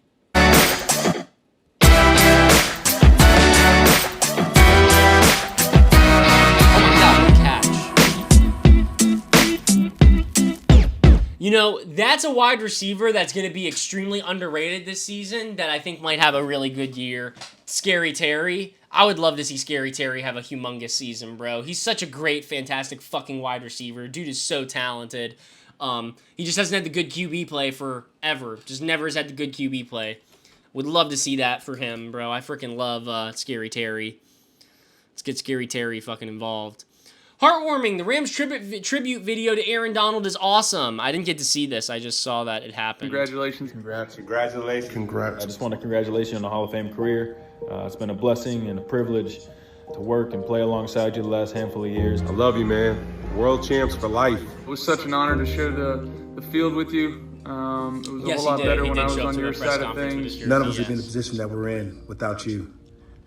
You know, that's a wide receiver that's going to be extremely underrated this season that I think might have a really good year. Scary Terry. I would love to see Scary Terry have a humongous season, bro. He's such a great, fantastic fucking wide receiver. Dude is so talented. He just hasn't had the good QB play forever. Just never has had the good QB play. Would love to see that for him, bro. I freaking love Scary Terry. Let's get Scary Terry fucking involved. Heartwarming. The Rams tribute video to Aaron Donald is awesome. I didn't get to see this. I just saw that it happened. Congratulations. Congrats. Congratulations. Congrats. I just want to congratulate you on the Hall of Fame career. It's been a blessing and a privilege to work and play alongside you the last handful of years. I love you, man. World champs for life. It was such an honor to share the field with you. It was a whole lot better when I was on your side of things. None of us would be in the position that we're in without you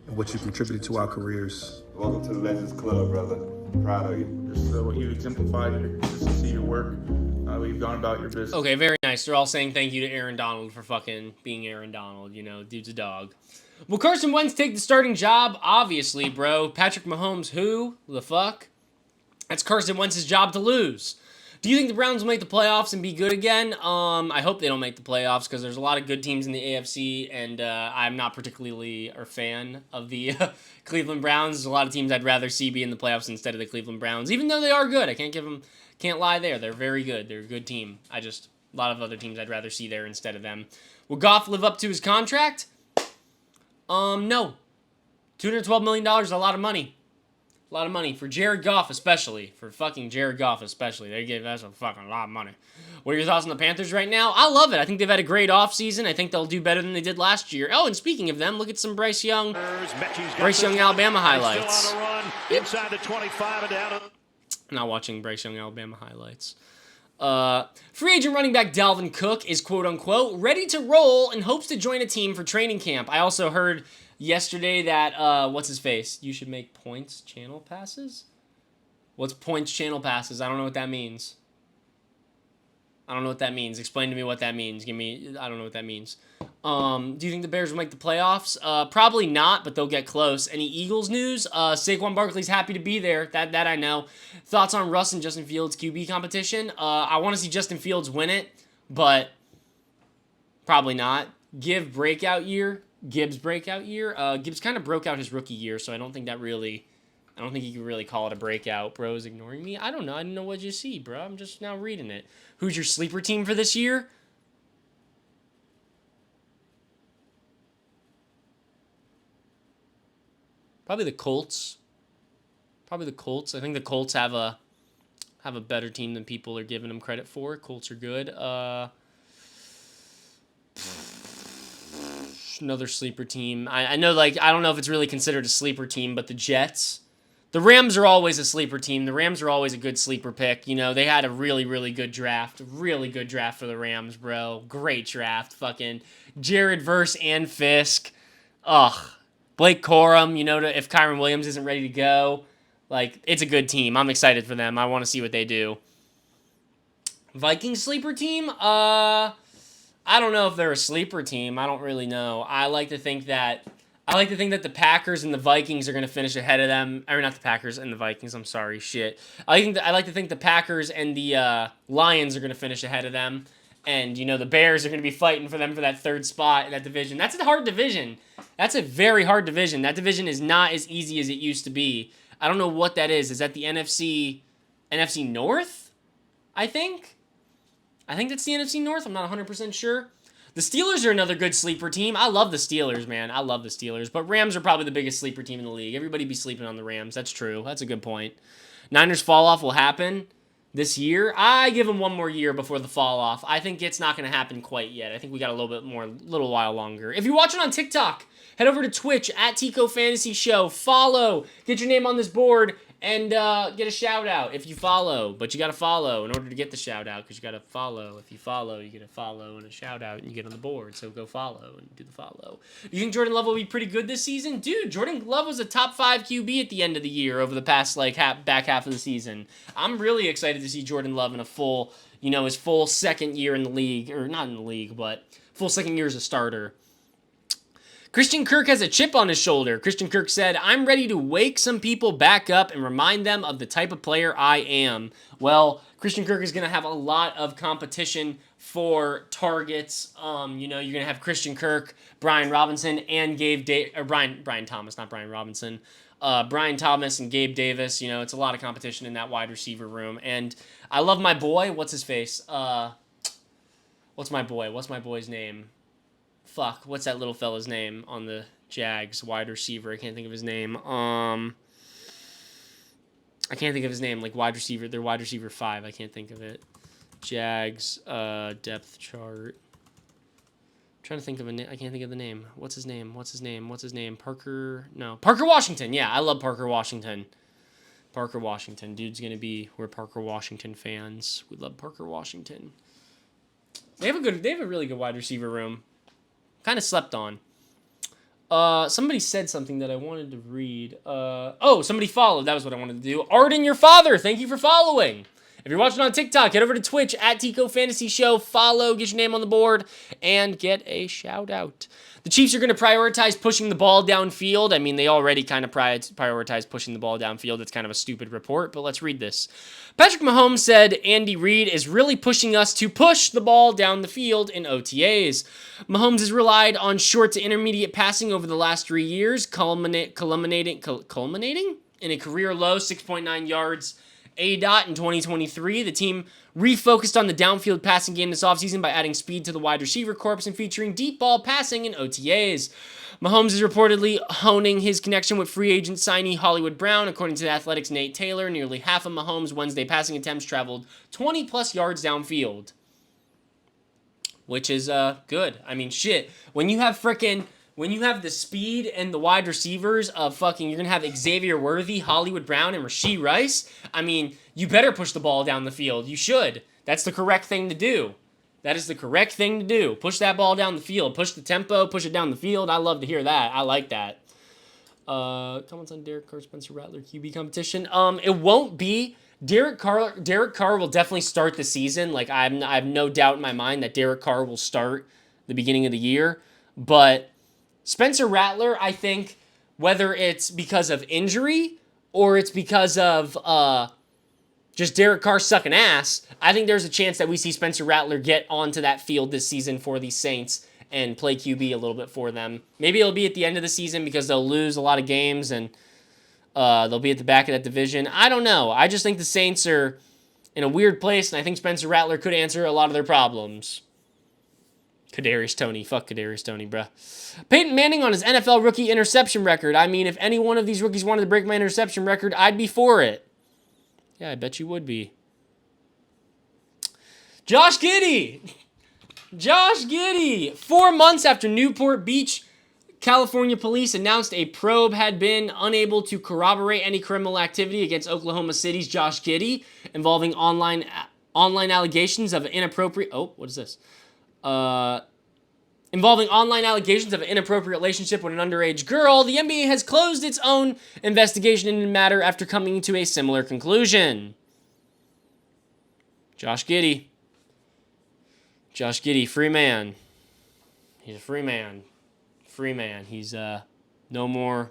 and what you contributed to our careers. Welcome to the Legends Club, brother. Proud of you. Just what you exemplified, your consistency, your work, how you've gone about your business. Okay, very nice. They're all saying thank you to Aaron Donald for fucking being Aaron Donald. You know, dude's a dog. Will Carson Wentz take the starting job? Obviously, bro. Patrick Mahomes, who the fuck? That's Carson Wentz's job to lose. Do you think the Browns will make the playoffs and be good again? I hope they don't make the playoffs because there's a lot of good teams in the AFC, and I'm not particularly a fan of the Cleveland Browns. There's a lot of teams I'd rather see be in the playoffs instead of the Cleveland Browns, even though they are good. I can't lie there. They're very good. They're a good team. A lot of other teams I'd rather see there instead of them. Will Goff live up to his contract? No. $212 million is a lot of money. A lot of money. For Jared Goff especially. For fucking Jared Goff especially. They gave us a fucking lot of money. What are your thoughts on the Panthers right now? I love it. I think they've had a great offseason. I think they'll do better than they did last year. Oh, and speaking of them, look at some Bryce Young Alabama highlights. Inside the 25 and down. I'm not watching Bryce Young Alabama highlights. Free agent running back Dalvin Cook is quote-unquote ready to roll and hopes to join a team for training camp. I also heard yesterday that, what's his face? You should make points channel passes? What's points channel passes? I don't know what that means. Explain to me what that means. I don't know what that means. Do you think the Bears will make the playoffs? Probably not, but they'll get close. Any Eagles news? Saquon Barkley's happy to be there. That I know. Thoughts on Russ and Justin Fields QB competition? I want to see Justin Fields win it, but probably not. Gibbs breakout year. Gibbs kind of broke out his rookie year, so I don't think you can really call it a breakout. Bro is ignoring me. I don't know. I didn't know what you see, bro. I'm just now reading it. Who's your sleeper team for this year? Probably the Colts. I think the Colts have a better team than people are giving them credit for. Colts are good. Another sleeper team. I know, like, I don't know if it's really considered a sleeper team, but the Jets. The Rams are always a sleeper team. The Rams are always a good sleeper pick. You know, they had a really, really good draft. Really good draft for the Rams, bro. Great draft. Fucking Jared Verse and Fisk. Ugh. Blake Corum, you know, if Kyron Williams isn't ready to go. Like, it's a good team. I'm excited for them. I want to see what they do. Vikings sleeper team? I don't know if they're a sleeper team. I don't really know. I like to think that the Packers and the Vikings are going to finish ahead of them. Or not the Packers and the Vikings. I'm sorry. Shit. I like to think the Packers and the Lions are going to finish ahead of them. And, you know, the Bears are going to be fighting for them for that third spot in that division. That's a hard division. That's a very hard division. That division is not as easy as it used to be. I don't know what that is. Is that the NFC North? I think I think that's the NFC North. I'm not 100% sure. The Steelers are another good sleeper team. I love the Steelers, man. I love the Steelers. But Rams are probably the biggest sleeper team in the league. Everybody be sleeping on the Rams. That's true. That's a good point. Niners fall off will happen this year. I give them one more year before the fall off. I think it's not going to happen quite yet. I think we got a little while longer. If you're watching on TikTok, head over to Twitch at Tico Fantasy Show. Follow. Get your name on this board. And get a shout out if you follow. But you got to follow in order to get the shout out, because you got to follow. If you follow, you get a follow and a shout out, and you get on the board. So go follow and do the follow. Do you think Jordan Love will be pretty good this season? Dude, Jordan Love was a top 5 QB at the end of the year over the past back half of the season. I'm really excited to see Jordan Love in a full, his full second year in the league, or not in the league, but full second year as a starter. Christian Kirk has a chip on his shoulder. Christian Kirk said, "I'm ready to wake some people back up and remind them of the type of player I am." Well, Christian Kirk is going to have a lot of competition for targets. You're going to have Christian Kirk, Brian Robinson, and Brian Thomas, not Brian Robinson. Brian Thomas and Gabe Davis. It's a lot of competition in that wide receiver room. And I love my boy. What's his face? What's my boy's name? Fuck, what's that little fella's name on the Jags wide receiver? I can't think of his name. Like wide receiver. They're wide receiver 5. I can't think of it. Jags depth chart. I'm trying to think of a name. I can't think of the name. What's his name? Parker Washington. Yeah, I love Parker Washington. We're Parker Washington fans. We love Parker Washington. They have a really good wide receiver room. Kind of slept on. Somebody said something that I wanted to read. Somebody followed. That was what I wanted to do. Arden, your father. Thank you for following. If you're watching on TikTok, head over to Twitch at Tico Fantasy Show. Follow, get your name on the board, and get a shout out. The Chiefs are going to prioritize pushing the ball downfield. I mean, they already kind of prioritize pushing the ball downfield. It's kind of a stupid report, but let's read this. Patrick Mahomes said Andy Reid is really pushing us to push the ball down the field in OTAs. Mahomes has relied on short to intermediate passing over the last 3 years, culminating in a career low 6.9 yards ADOT in 2023. The team refocused on the downfield passing game this offseason by adding speed to the wide receiver corps and featuring deep ball passing in OTAs. Mahomes is reportedly honing his connection with free agent signee Hollywood Brown. According to the Athletic's Nate Taylor, nearly half of Mahomes' Wednesday passing attempts traveled 20-plus yards downfield, which is good. I mean, shit. When you have the speed and the wide receivers of you're going to have Xavier Worthy, Hollywood Brown, and Rashee Rice, I mean, you better push the ball down the field. You should. That's the correct thing to do. That is the correct thing to do. Push that ball down the field. Push the tempo. Push it down the field. I love to hear that. I like that. Comments on Derek Carr, Spencer Rattler QB competition. It won't be. Derek Carr will definitely start the season. I have no doubt in my mind that Derek Carr will start the beginning of the year. But Spencer Rattler, I think, whether it's because of injury or it's because of just Derek Carr sucking ass, I think there's a chance that we see Spencer Rattler get onto that field this season for the Saints and play QB a little bit for them. Maybe it'll be at the end of the season because they'll lose a lot of games and they'll be at the back of that division. I don't know. I just think the Saints are in a weird place, and I think Spencer Rattler could answer a lot of their problems. Kadarius Toney. Fuck Kadarius Toney, bruh. Peyton Manning on his NFL rookie interception record. I mean, if any one of these rookies wanted to break my interception record, I'd be for it. Yeah, I bet you would be. Josh Giddey. 4 months after Newport Beach, California police announced a probe had been unable to corroborate any criminal activity against Oklahoma City's Josh Giddey involving online allegations of inappropriate... Oh, what is this? Involving online allegations of an inappropriate relationship with an underage girl, the NBA has closed its own investigation into the matter after coming to a similar conclusion. Josh Giddey, free man. He's a free man. He's no more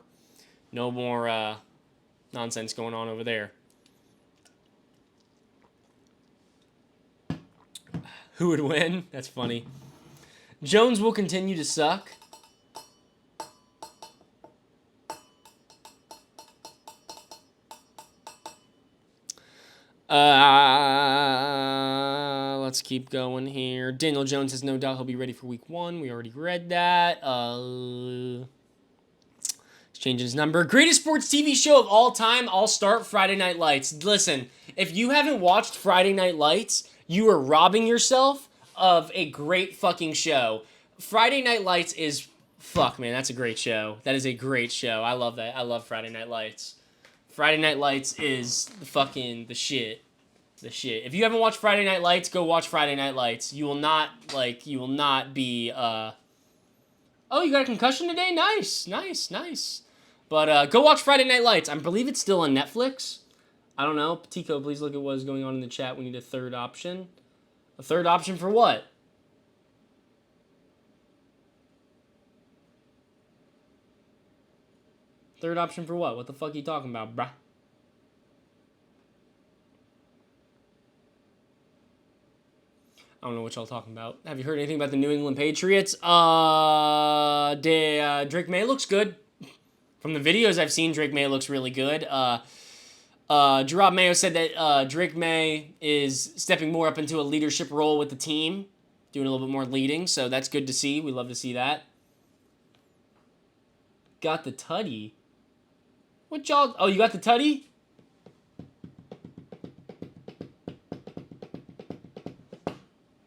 nonsense going on over there. Who would win? That's funny. Jones will continue to suck. Let's keep going here. Daniel Jones has no doubt he'll be ready for week 1. We already read that. He's changing his number. Greatest sports TV show of all time. I'll start Friday Night Lights. Listen, if you haven't watched Friday Night Lights, you are robbing yourself of a great fucking show. Friday Night Lights is... Fuck, man, that's a great show. That is a great show. I love that. I love Friday Night Lights. Friday Night Lights is fucking the shit. The shit. If you haven't watched Friday Night Lights, go watch Friday Night Lights. You will not be, Oh, you got a concussion today? Nice. But, go watch Friday Night Lights. I believe it's still on Netflix. I don't know. Tico, please look at what is going on in the chat. We need a third option. A third option for what? Third option for what? What the fuck are you talking about, bruh? I don't know what y'all talking about. Have you heard anything about the New England Patriots? Drake May looks good. From the videos I've seen, Drake May looks really good. Gerard Mayo said that Drake May is stepping more up into a leadership role with the team, doing a little bit more leading, so that's good to see. We love to see that. Got the tutty. What y'all... Oh, you got the tutty?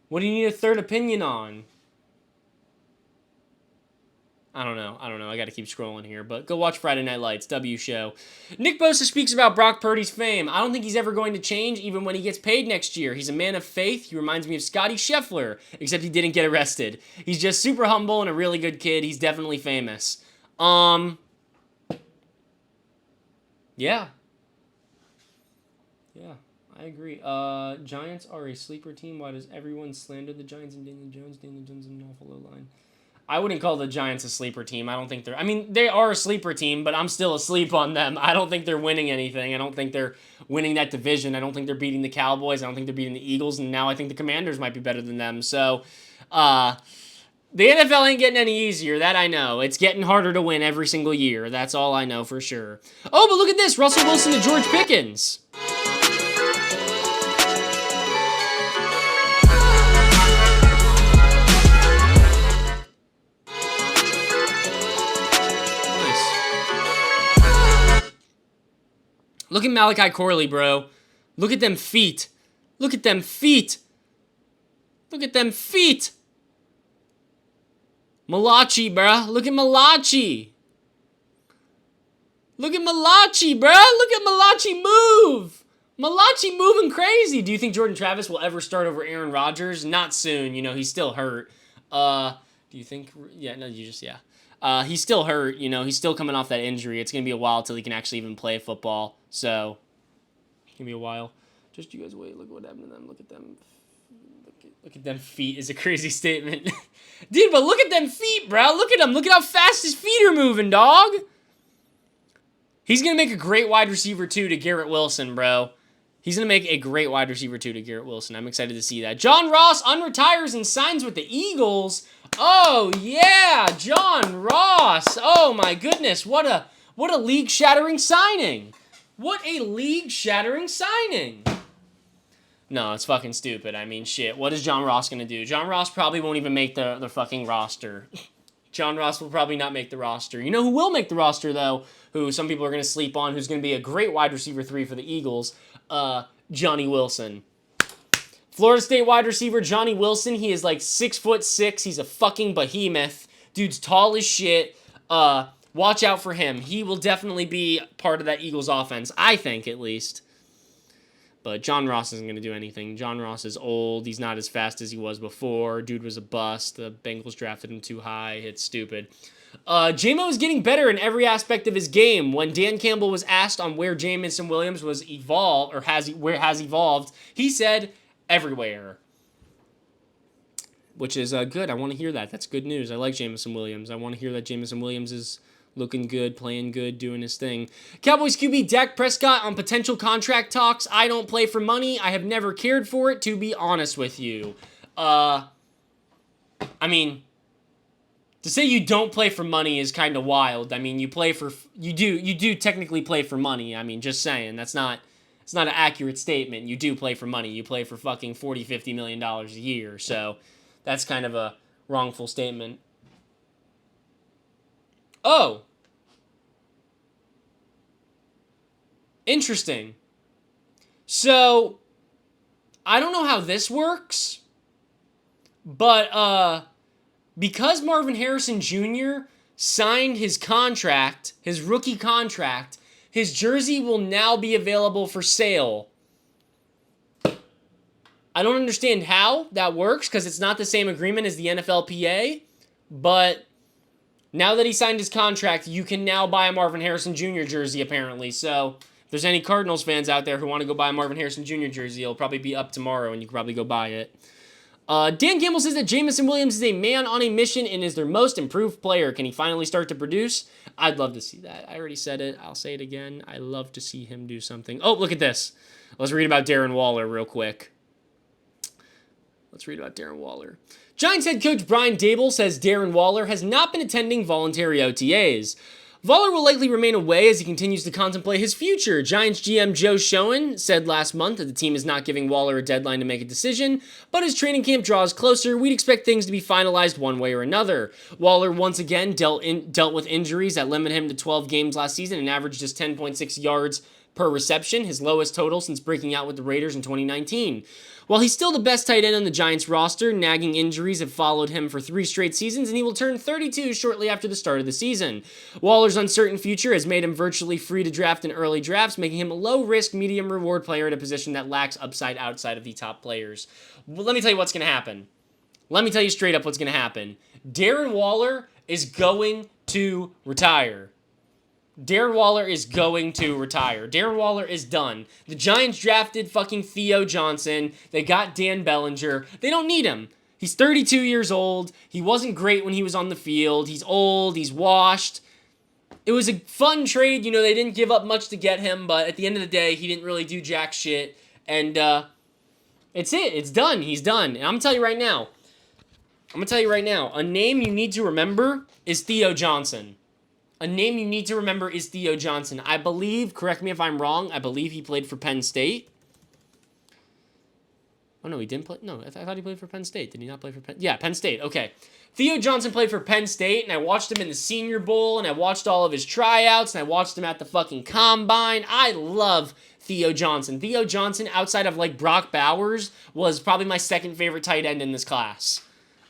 What do you need a third opinion on? I don't know. I got to keep scrolling here. But go watch Friday Night Lights. W show. Nick Bosa speaks about Brock Purdy's fame. I don't think he's ever going to change even when he gets paid next year. He's a man of faith. He reminds me of Scotty Scheffler, except he didn't get arrested. He's just super humble and a really good kid. He's definitely famous. Yeah. Yeah, I agree. Giants are a sleeper team. Why does everyone slander the Giants and Daniel Jones? Daniel Jones is an awful low line. I wouldn't call the Giants a sleeper team. I don't think they're... I mean, they are a sleeper team, but I'm still asleep on them. I don't think they're winning anything. I don't think they're winning that division. I don't think they're beating the Cowboys. I don't think they're beating the Eagles, and now I think the Commanders might be better than them. So, the NFL ain't getting any easier. That I know. It's getting harder to win every single year. That's all I know for sure. Oh, but look at this. Russell Wilson to George Pickens. Look at Malachi Corley, bro. Look at them feet. Look at them feet. Look at them feet. Malachi, bro. Look at Malachi. Look at Malachi, bro. Look at Malachi move. Malachi moving crazy. Do you think Jordan Travis will ever start over Aaron Rodgers? Not soon. You know, he's still hurt. Do you think... Yeah, no, you just... Yeah. He's still hurt, you know, he's still coming off that injury. It's going to be a while till he can actually even play football. So, it's going to be a while. Just you guys wait, look what happened to them. Look at them. Look at them feet is a crazy statement. Dude, but look at them feet, bro. Look at them. Look at how fast his feet are moving, dog. He's going to make a great wide receiver, too, to Garrett Wilson, bro. He's going to make a great wide receiver, too, to Garrett Wilson. I'm excited to see that. John Ross unretires and signs with the Eagles. Oh, yeah, John Ross. Oh, my goodness. What a league-shattering signing. What a league-shattering signing. No, it's fucking stupid. I mean, shit. What is John Ross going to do? John Ross probably won't even make the fucking roster. John Ross will probably not make the roster. You know who will make the roster, though, who some people are going to sleep on, who's going to be a great wide receiver 3 for the Eagles? Johnny Wilson. Florida State wide receiver Johnny Wilson. He is like 6'6". He's a fucking behemoth. Dude's tall as shit. Watch out for him. He will definitely be part of that Eagles offense. I think, at least. But John Ross isn't going to do anything. John Ross is old. He's not as fast as he was before. Dude was a bust. The Bengals drafted him too high. It's stupid. J-Mo is getting better in every aspect of his game. When Dan Campbell was asked on where Jamison Williams was evolved, or has evolved, he said... everywhere. Which is good. I want to hear that. That's good news. I like Jamison Williams. I want to hear that Jamison Williams is looking good, playing good, doing his thing. Cowboys QB Dak Prescott on potential contract talks. I don't play for money. I have never cared for it, to be honest with you. I mean, to say you don't play for money is kind of wild. I mean, you do technically play for money. I mean, just saying. That's not It's not an accurate statement. You do play for money. You play for fucking $40, $50 million a year. So that's kind of a wrongful statement. Oh. Interesting. So, I don't know how this works, but because Marvin Harrison Jr. signed his contract, his rookie contract, his jersey will now be available for sale. I don't understand how that works because it's not the same agreement as the NFLPA, but now that he signed his contract, you can now buy a Marvin Harrison Jr. jersey, apparently. So, if there's any Cardinals fans out there who want to go buy a Marvin Harrison Jr. jersey, it'll probably be up tomorrow, and you can probably go buy it. Dan Campbell says that Jamison Williams is a man on a mission and is their most improved player. Can he finally start to produce? I'd love to see that. I already said it. I'll say it again. I love to see him do something. Oh, look at this. Let's read about Darren Waller real quick. Let's read about Darren Waller. Giants head coach Brian Daboll says Darren Waller has not been attending voluntary OTAs. Waller will likely remain away as he continues to contemplate his future. Giants GM Joe Schoen said last month that the team is not giving Waller a deadline to make a decision, but as training camp draws closer, we'd expect things to be finalized one way or another. Waller once again dealt with injuries that limited him to 12 games last season and averaged just 10.6 yards per reception, his lowest total since breaking out with the Raiders in 2019. While he's still the best tight end on the Giants roster, nagging injuries have followed him for 3 straight seasons, and he will turn 32 shortly after the start of the season. Waller's uncertain future has made him virtually free to draft in early drafts, making him a low-risk, medium-reward player at a position that lacks upside outside of the top players. Well, let me tell you what's going to happen. Let me tell you straight up what's going to happen. Darren Waller is going to retire. Darren Waller is going to retire. Darren Waller is done. The Giants drafted fucking Theo Johnson. They got Dan Bellinger. They don't need him. He's 32 years old. He wasn't great when he was on the field. He's old. He's washed. It was a fun trade. You know, they didn't give up much to get him, but at the end of the day, he didn't really do jack shit. And it's it. It's done. He's done. And I'm going to tell you right now, a name you need to remember is Theo Johnson. A name you need to remember is Theo Johnson. I believe, correct me if I'm wrong, I believe he played for Penn State. Oh, no, he didn't play. No, I thought he played for Penn State. Did he not play for Penn? Yeah, Penn State. Okay. Theo Johnson played for Penn State, and I watched him in the Senior Bowl, and I watched all of his tryouts, and I watched him at the fucking Combine. I love Theo Johnson. Theo Johnson, outside of, like, Brock Bowers, was probably my second favorite tight end in this class.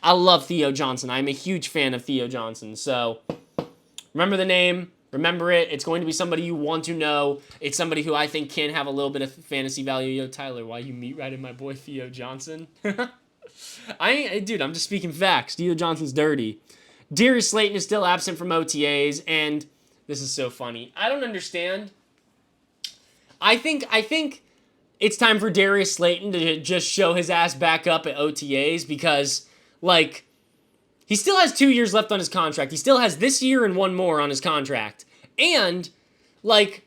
I love Theo Johnson. I'm a huge fan of Theo Johnson, so remember the name, remember it. It's going to be somebody you want to know. It's somebody who I think can have a little bit of fantasy value. Yo, Tyler, why you meat riding my boy Theo Johnson? Dude, I'm just speaking facts. Theo Johnson's dirty. Darius Slayton is still absent from OTAs, and this is so funny. I don't understand. I think it's time for Darius Slayton to just show his ass back up at OTAs because, like, he still has 2 years left on his contract. He still has this year and 1 more on his contract. And, like,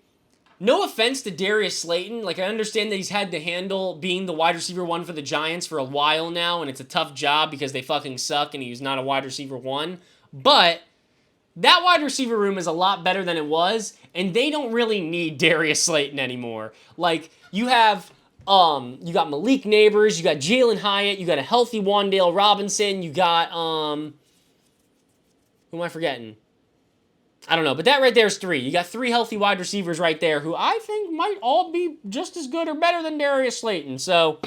no offense to Darius Slayton. Like, I understand that he's had to handle being the wide receiver 1 for the Giants for a while now, and it's a tough job because they fucking suck and he's not a wide receiver 1. But that wide receiver room is a lot better than it was, and they don't really need Darius Slayton anymore. Like, you have you got Malik Neighbors, you got Jalen Hyatt, you got a healthy Wan'Dale Robinson, you got, who am I forgetting? I don't know, but that right there is 3. You got 3 healthy wide receivers right there who I think might all be just as good or better than Darius Slayton. So,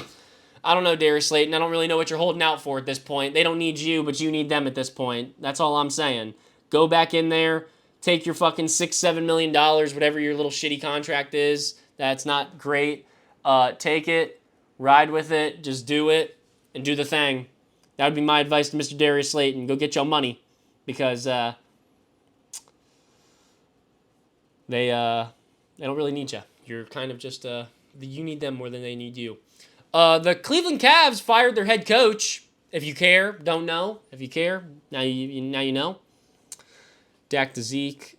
I don't know, Darius Slayton. I don't really know what you're holding out for at this point. They don't need you, but you need them at this point. That's all I'm saying. Go back in there, take your fucking $6-7 million, whatever your little shitty contract is. That's not great. Take it, ride with it, just do it, and do the thing. That would be my advice to Mr. Darius Slayton. Go get your money, because they don't really need you. You're kind of just you need them more than they need you. The Cleveland Cavs fired their head coach. If you care, don't know. If you care, now you know. Dak to Zeke.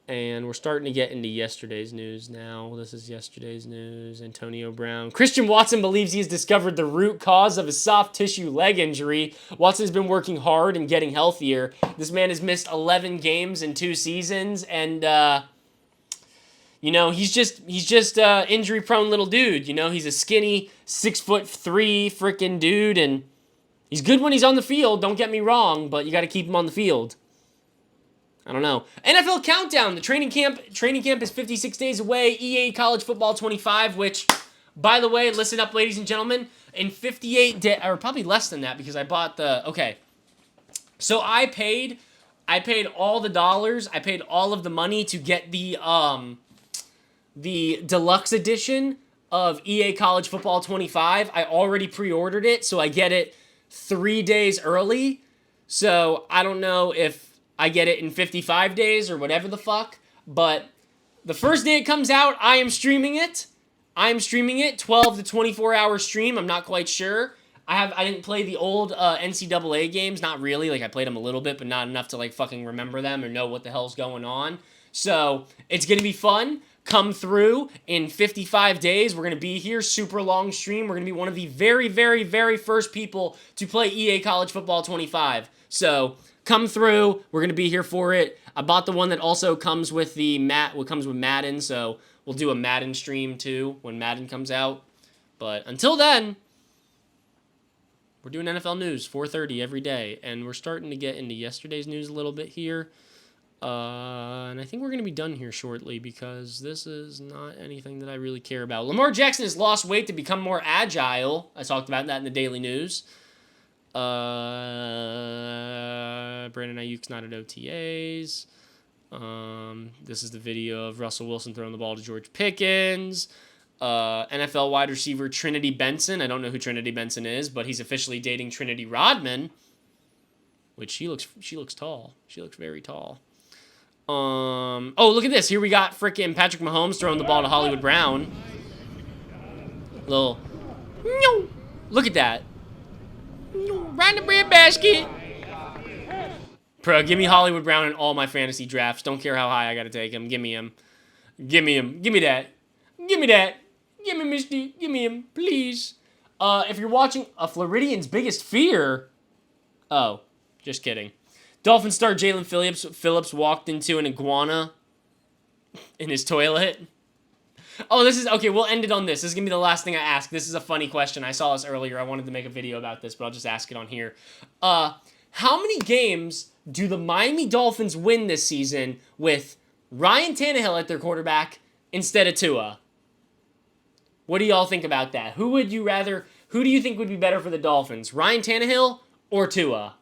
And we're starting to get into yesterday's news now. This is yesterday's news. Antonio Brown. Christian Watson believes he has discovered the root cause of his soft tissue leg injury. Watson has been working hard and getting healthier. This man has missed 11 games in 2 seasons. And, You know, he's just injury prone little dude. You know, he's a skinny 6'3" freaking dude, and he's good when he's on the field. Don't get me wrong, but you got to keep him on the field. I don't know. NFL countdown. The training camp is 56 days away. EA College Football 25, which, by the way, listen up, ladies and gentlemen. In 58 days, or probably less than that, because I bought the. Okay, so I paid all the dollars. I paid all of the money to get the deluxe edition of EA College Football 25. I already pre-ordered it, so I get it 3 days early. So I don't know if I get it in 55 days or whatever the fuck, but the first day it comes out, I am streaming it. 12 to 24 hour stream. I'm not quite sure. I didn't play the old NCAA games, not really. Like, I played them a little bit, but not enough to like fucking remember them or know what the hell's going on. So it's gonna be fun. Come through in 55 days. We're gonna be here, super long stream. We're gonna be one of the very, very, very first people to play EA College Football 25. So come through. We're gonna be here for it. I bought the one that also comes with what comes with Madden, so we'll do a Madden stream too when Madden comes out. But until then, we're doing NFL news 4:30 every day, and we're starting to get into yesterday's news a little bit here. And I think we're gonna be done here shortly because this is not anything that I really care about. Lamar Jackson has lost weight to become more agile. I talked about that in the Daily News. Brandon Ayuk's not at OTAs. This is the video of Russell Wilson throwing the ball to George Pickens. NFL wide receiver Trinity Benson. I don't know who Trinity Benson is, but he's officially dating Trinity Rodman, which she looks tall. She looks very tall. Oh, look at this. Here we got frickin' Patrick Mahomes throwing the ball to Hollywood Brown. Look at that. Right in the bread basket. Bro, give me Hollywood Brown in all my fantasy drafts. Don't care how high I gotta take him. Give me him. Give me him. Give me that. Give me that. Give me Misty. Give me him, please. If you're watching A Floridian's Biggest Fear... Oh, just kidding. Dolphin star Jalen Phillips walked into an iguana in his toilet. Oh, this is... Okay, we'll end it on this. This is going to be the last thing I ask. This is a funny question. I saw this earlier. I wanted to make a video about this, but I'll just ask it on here. How many games do the Miami Dolphins win this season with Ryan Tannehill at their quarterback instead of Tua? What do y'all think about that? Who do you think would be better for the Dolphins? Ryan Tannehill or Tua?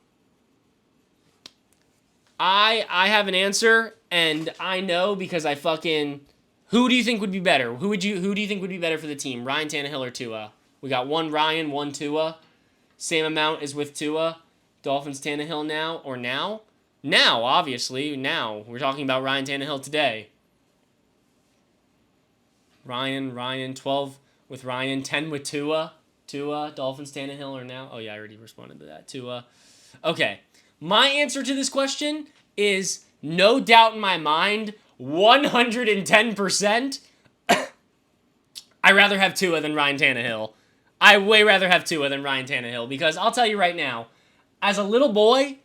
I have an answer, and I know because I fucking... Who do you think would be better? Who do you think would be better for the team? Ryan Tannehill or Tua? We got one Ryan, one Tua. Same amount as with Tua. Dolphins Tannehill now or now? Now, obviously, now. We're talking about Ryan Tannehill today. Ryan, 12 with Ryan, 10 with Tua. Tua, Dolphins Tannehill or now? Oh yeah, I already responded to that. Tua. Okay. My answer to this question is no doubt in my mind, 110%. I'd rather have Tua than Ryan Tannehill. I way rather have Tua than Ryan Tannehill because I'll tell you right now, as a little boy,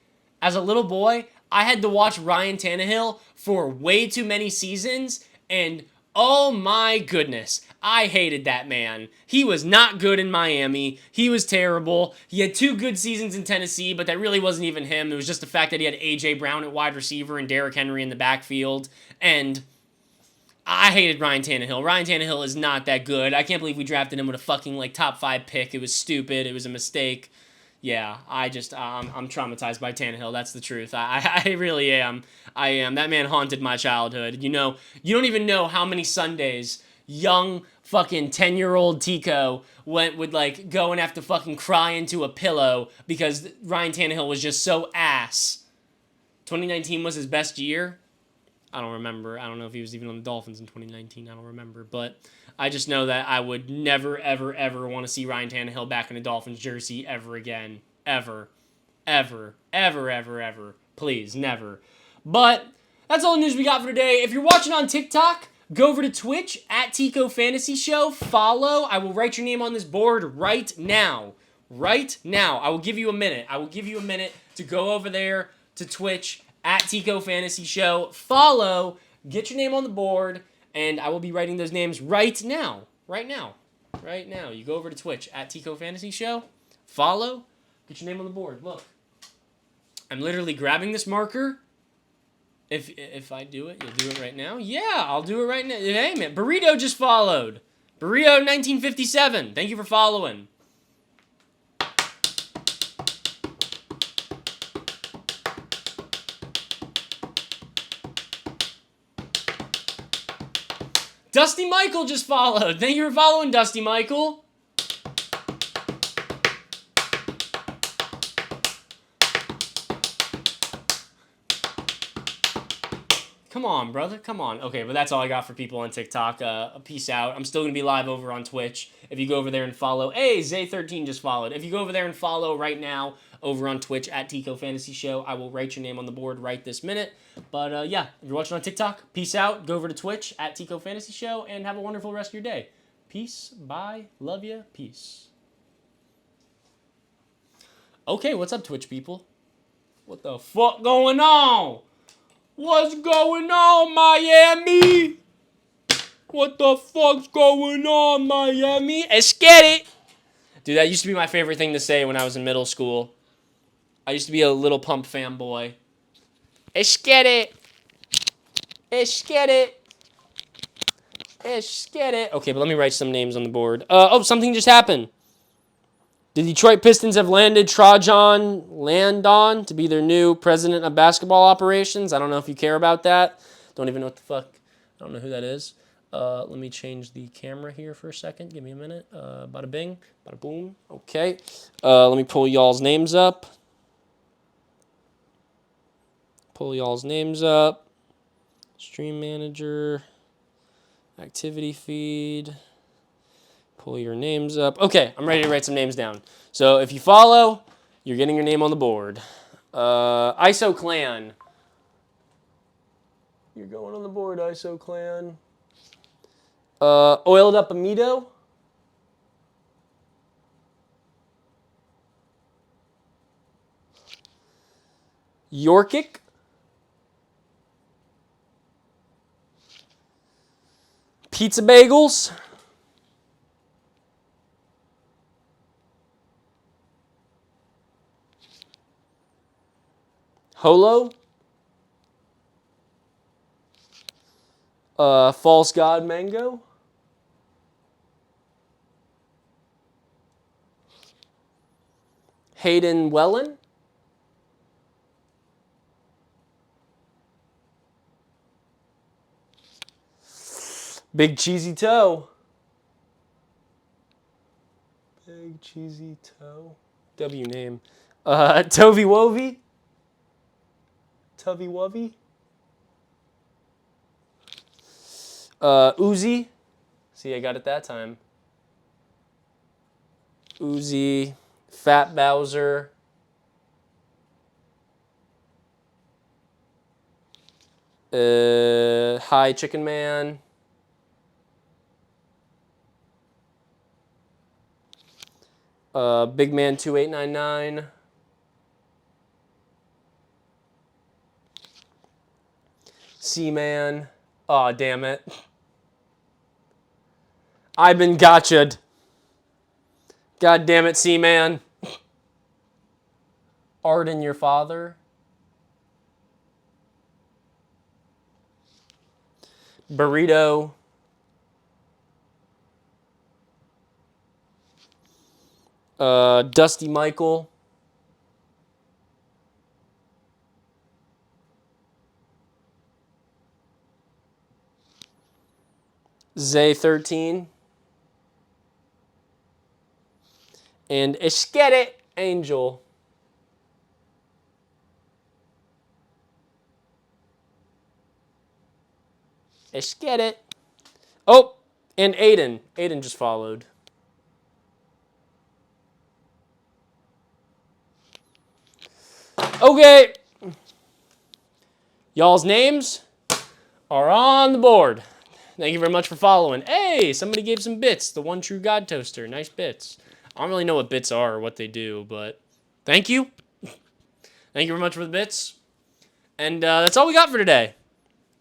I had to watch Ryan Tannehill for way too many seasons, and oh my goodness, I hated that man. He was not good in Miami. He was terrible. He had 2 good seasons in Tennessee, but that really wasn't even him. It was just the fact that he had A.J. Brown at wide receiver and Derrick Henry in the backfield, and I hated Ryan Tannehill. Ryan Tannehill is not that good. I can't believe we drafted him with a fucking top 5 pick. It was stupid. It was a mistake. Yeah, I'm traumatized by Tannehill. That's the truth. I really am. I am. That man haunted my childhood. You know, you don't even know how many Sundays young fucking 10-year-old Tico would go and have to fucking cry into a pillow because Ryan Tannehill was just so ass. 2019 was his best year. I don't remember. I don't know if he was even on the Dolphins in 2019. I don't remember. But I just know that I would never, ever, ever want to see Ryan Tannehill back in a Dolphins jersey ever again. Ever. Ever. Ever, ever, ever. Please, never. But that's all the news we got for today. If you're watching on TikTok, go over to Twitch at Tico Fantasy Show. Follow. I will write your name on this board right now. Right now. I will give you a minute. To go over there to Twitch at Tico Fantasy Show. Follow. Get your name on the board. And I will be writing those names right now. Right now. Right now. You go over to Twitch at Tico Fantasy Show. Follow. Get your name on the board. Look. I'm literally grabbing this marker. If I do it, you'll do it right now. Yeah, I'll do it right now. Hey, man. Burrito just followed. Burrito 1957. Thank you for following. Dusty Michael just followed. Thank you for following, Dusty Michael. Come on, brother. Come on. Okay, but that's all I got for people on TikTok. Peace out. I'm still going to be live over on Twitch. If you go over there and follow. Hey, Zay13 just followed. If you go over there and follow right now over on Twitch at Tico Fantasy Show, I will write your name on the board right this minute. But yeah, if you're watching on TikTok, peace out. Go over to Twitch at Tico Fantasy Show and have a wonderful rest of your day. Peace. Bye. Love you. Peace. Okay, what's up, Twitch people? What the fuck going on? What's going on, Miami? What the fuck's going on, Miami? Let's get it. Dude, that used to be my favorite thing to say when I was in middle school. I used to be a Little Pump fanboy. Let's get it. Let's get it. Let's get it. Okay, but let me write some names on the board. Oh, something just happened. The Detroit Pistons have landed Trajan Landon to be their new president of basketball operations. I don't know if you care about that. Don't even know what the fuck. I don't know who that is. Let me change the camera here for a second. Give me a minute. Bada bing, bada boom. Okay. Let me pull y'all's names up. Stream manager. Activity feed. Pull your names up. Okay, I'm ready to write some names down. So if you follow, you're getting your name on the board. ISO Clan. You're going on the board, ISO Clan. Oiled Up Amido. Yorkic. Pizza Bagels. Holo. False God Mango. Hayden Wellen. Big Cheesy Toe. Big Cheesy Toe. W name. Tovey Wovey. Tuvy Wovey. Uzi. See, I got it that time. Uzi. Fat Bowser. Hi Chicken Man. Big Man 2899. C-Man. Aw, damn it. I've been gotcha'd. God damn it, C-Man. Arden, your father. Burrito. Dusty Michael. Zay13. And Ishkeret Angel. Ishkeret. Oh, and Aiden. Aiden just followed. Okay. Y'all's names are on the board. Thank you very much for following. Hey, somebody gave some bits. The One True God Toaster. Nice bits. I don't really know what bits are or what they do, but thank you. Thank you very much for the bits. And that's all we got for today.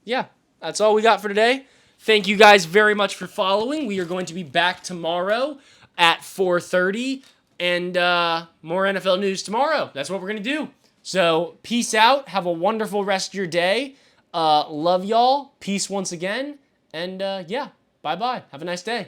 Yeah, that's all we got for today. Thank you guys very much for following. We are going to be back tomorrow at 4:30, and more NFL news tomorrow. That's what we're going to do. So peace out. Have a wonderful rest of your day. Love y'all. Peace once again. And yeah, bye-bye. Have a nice day.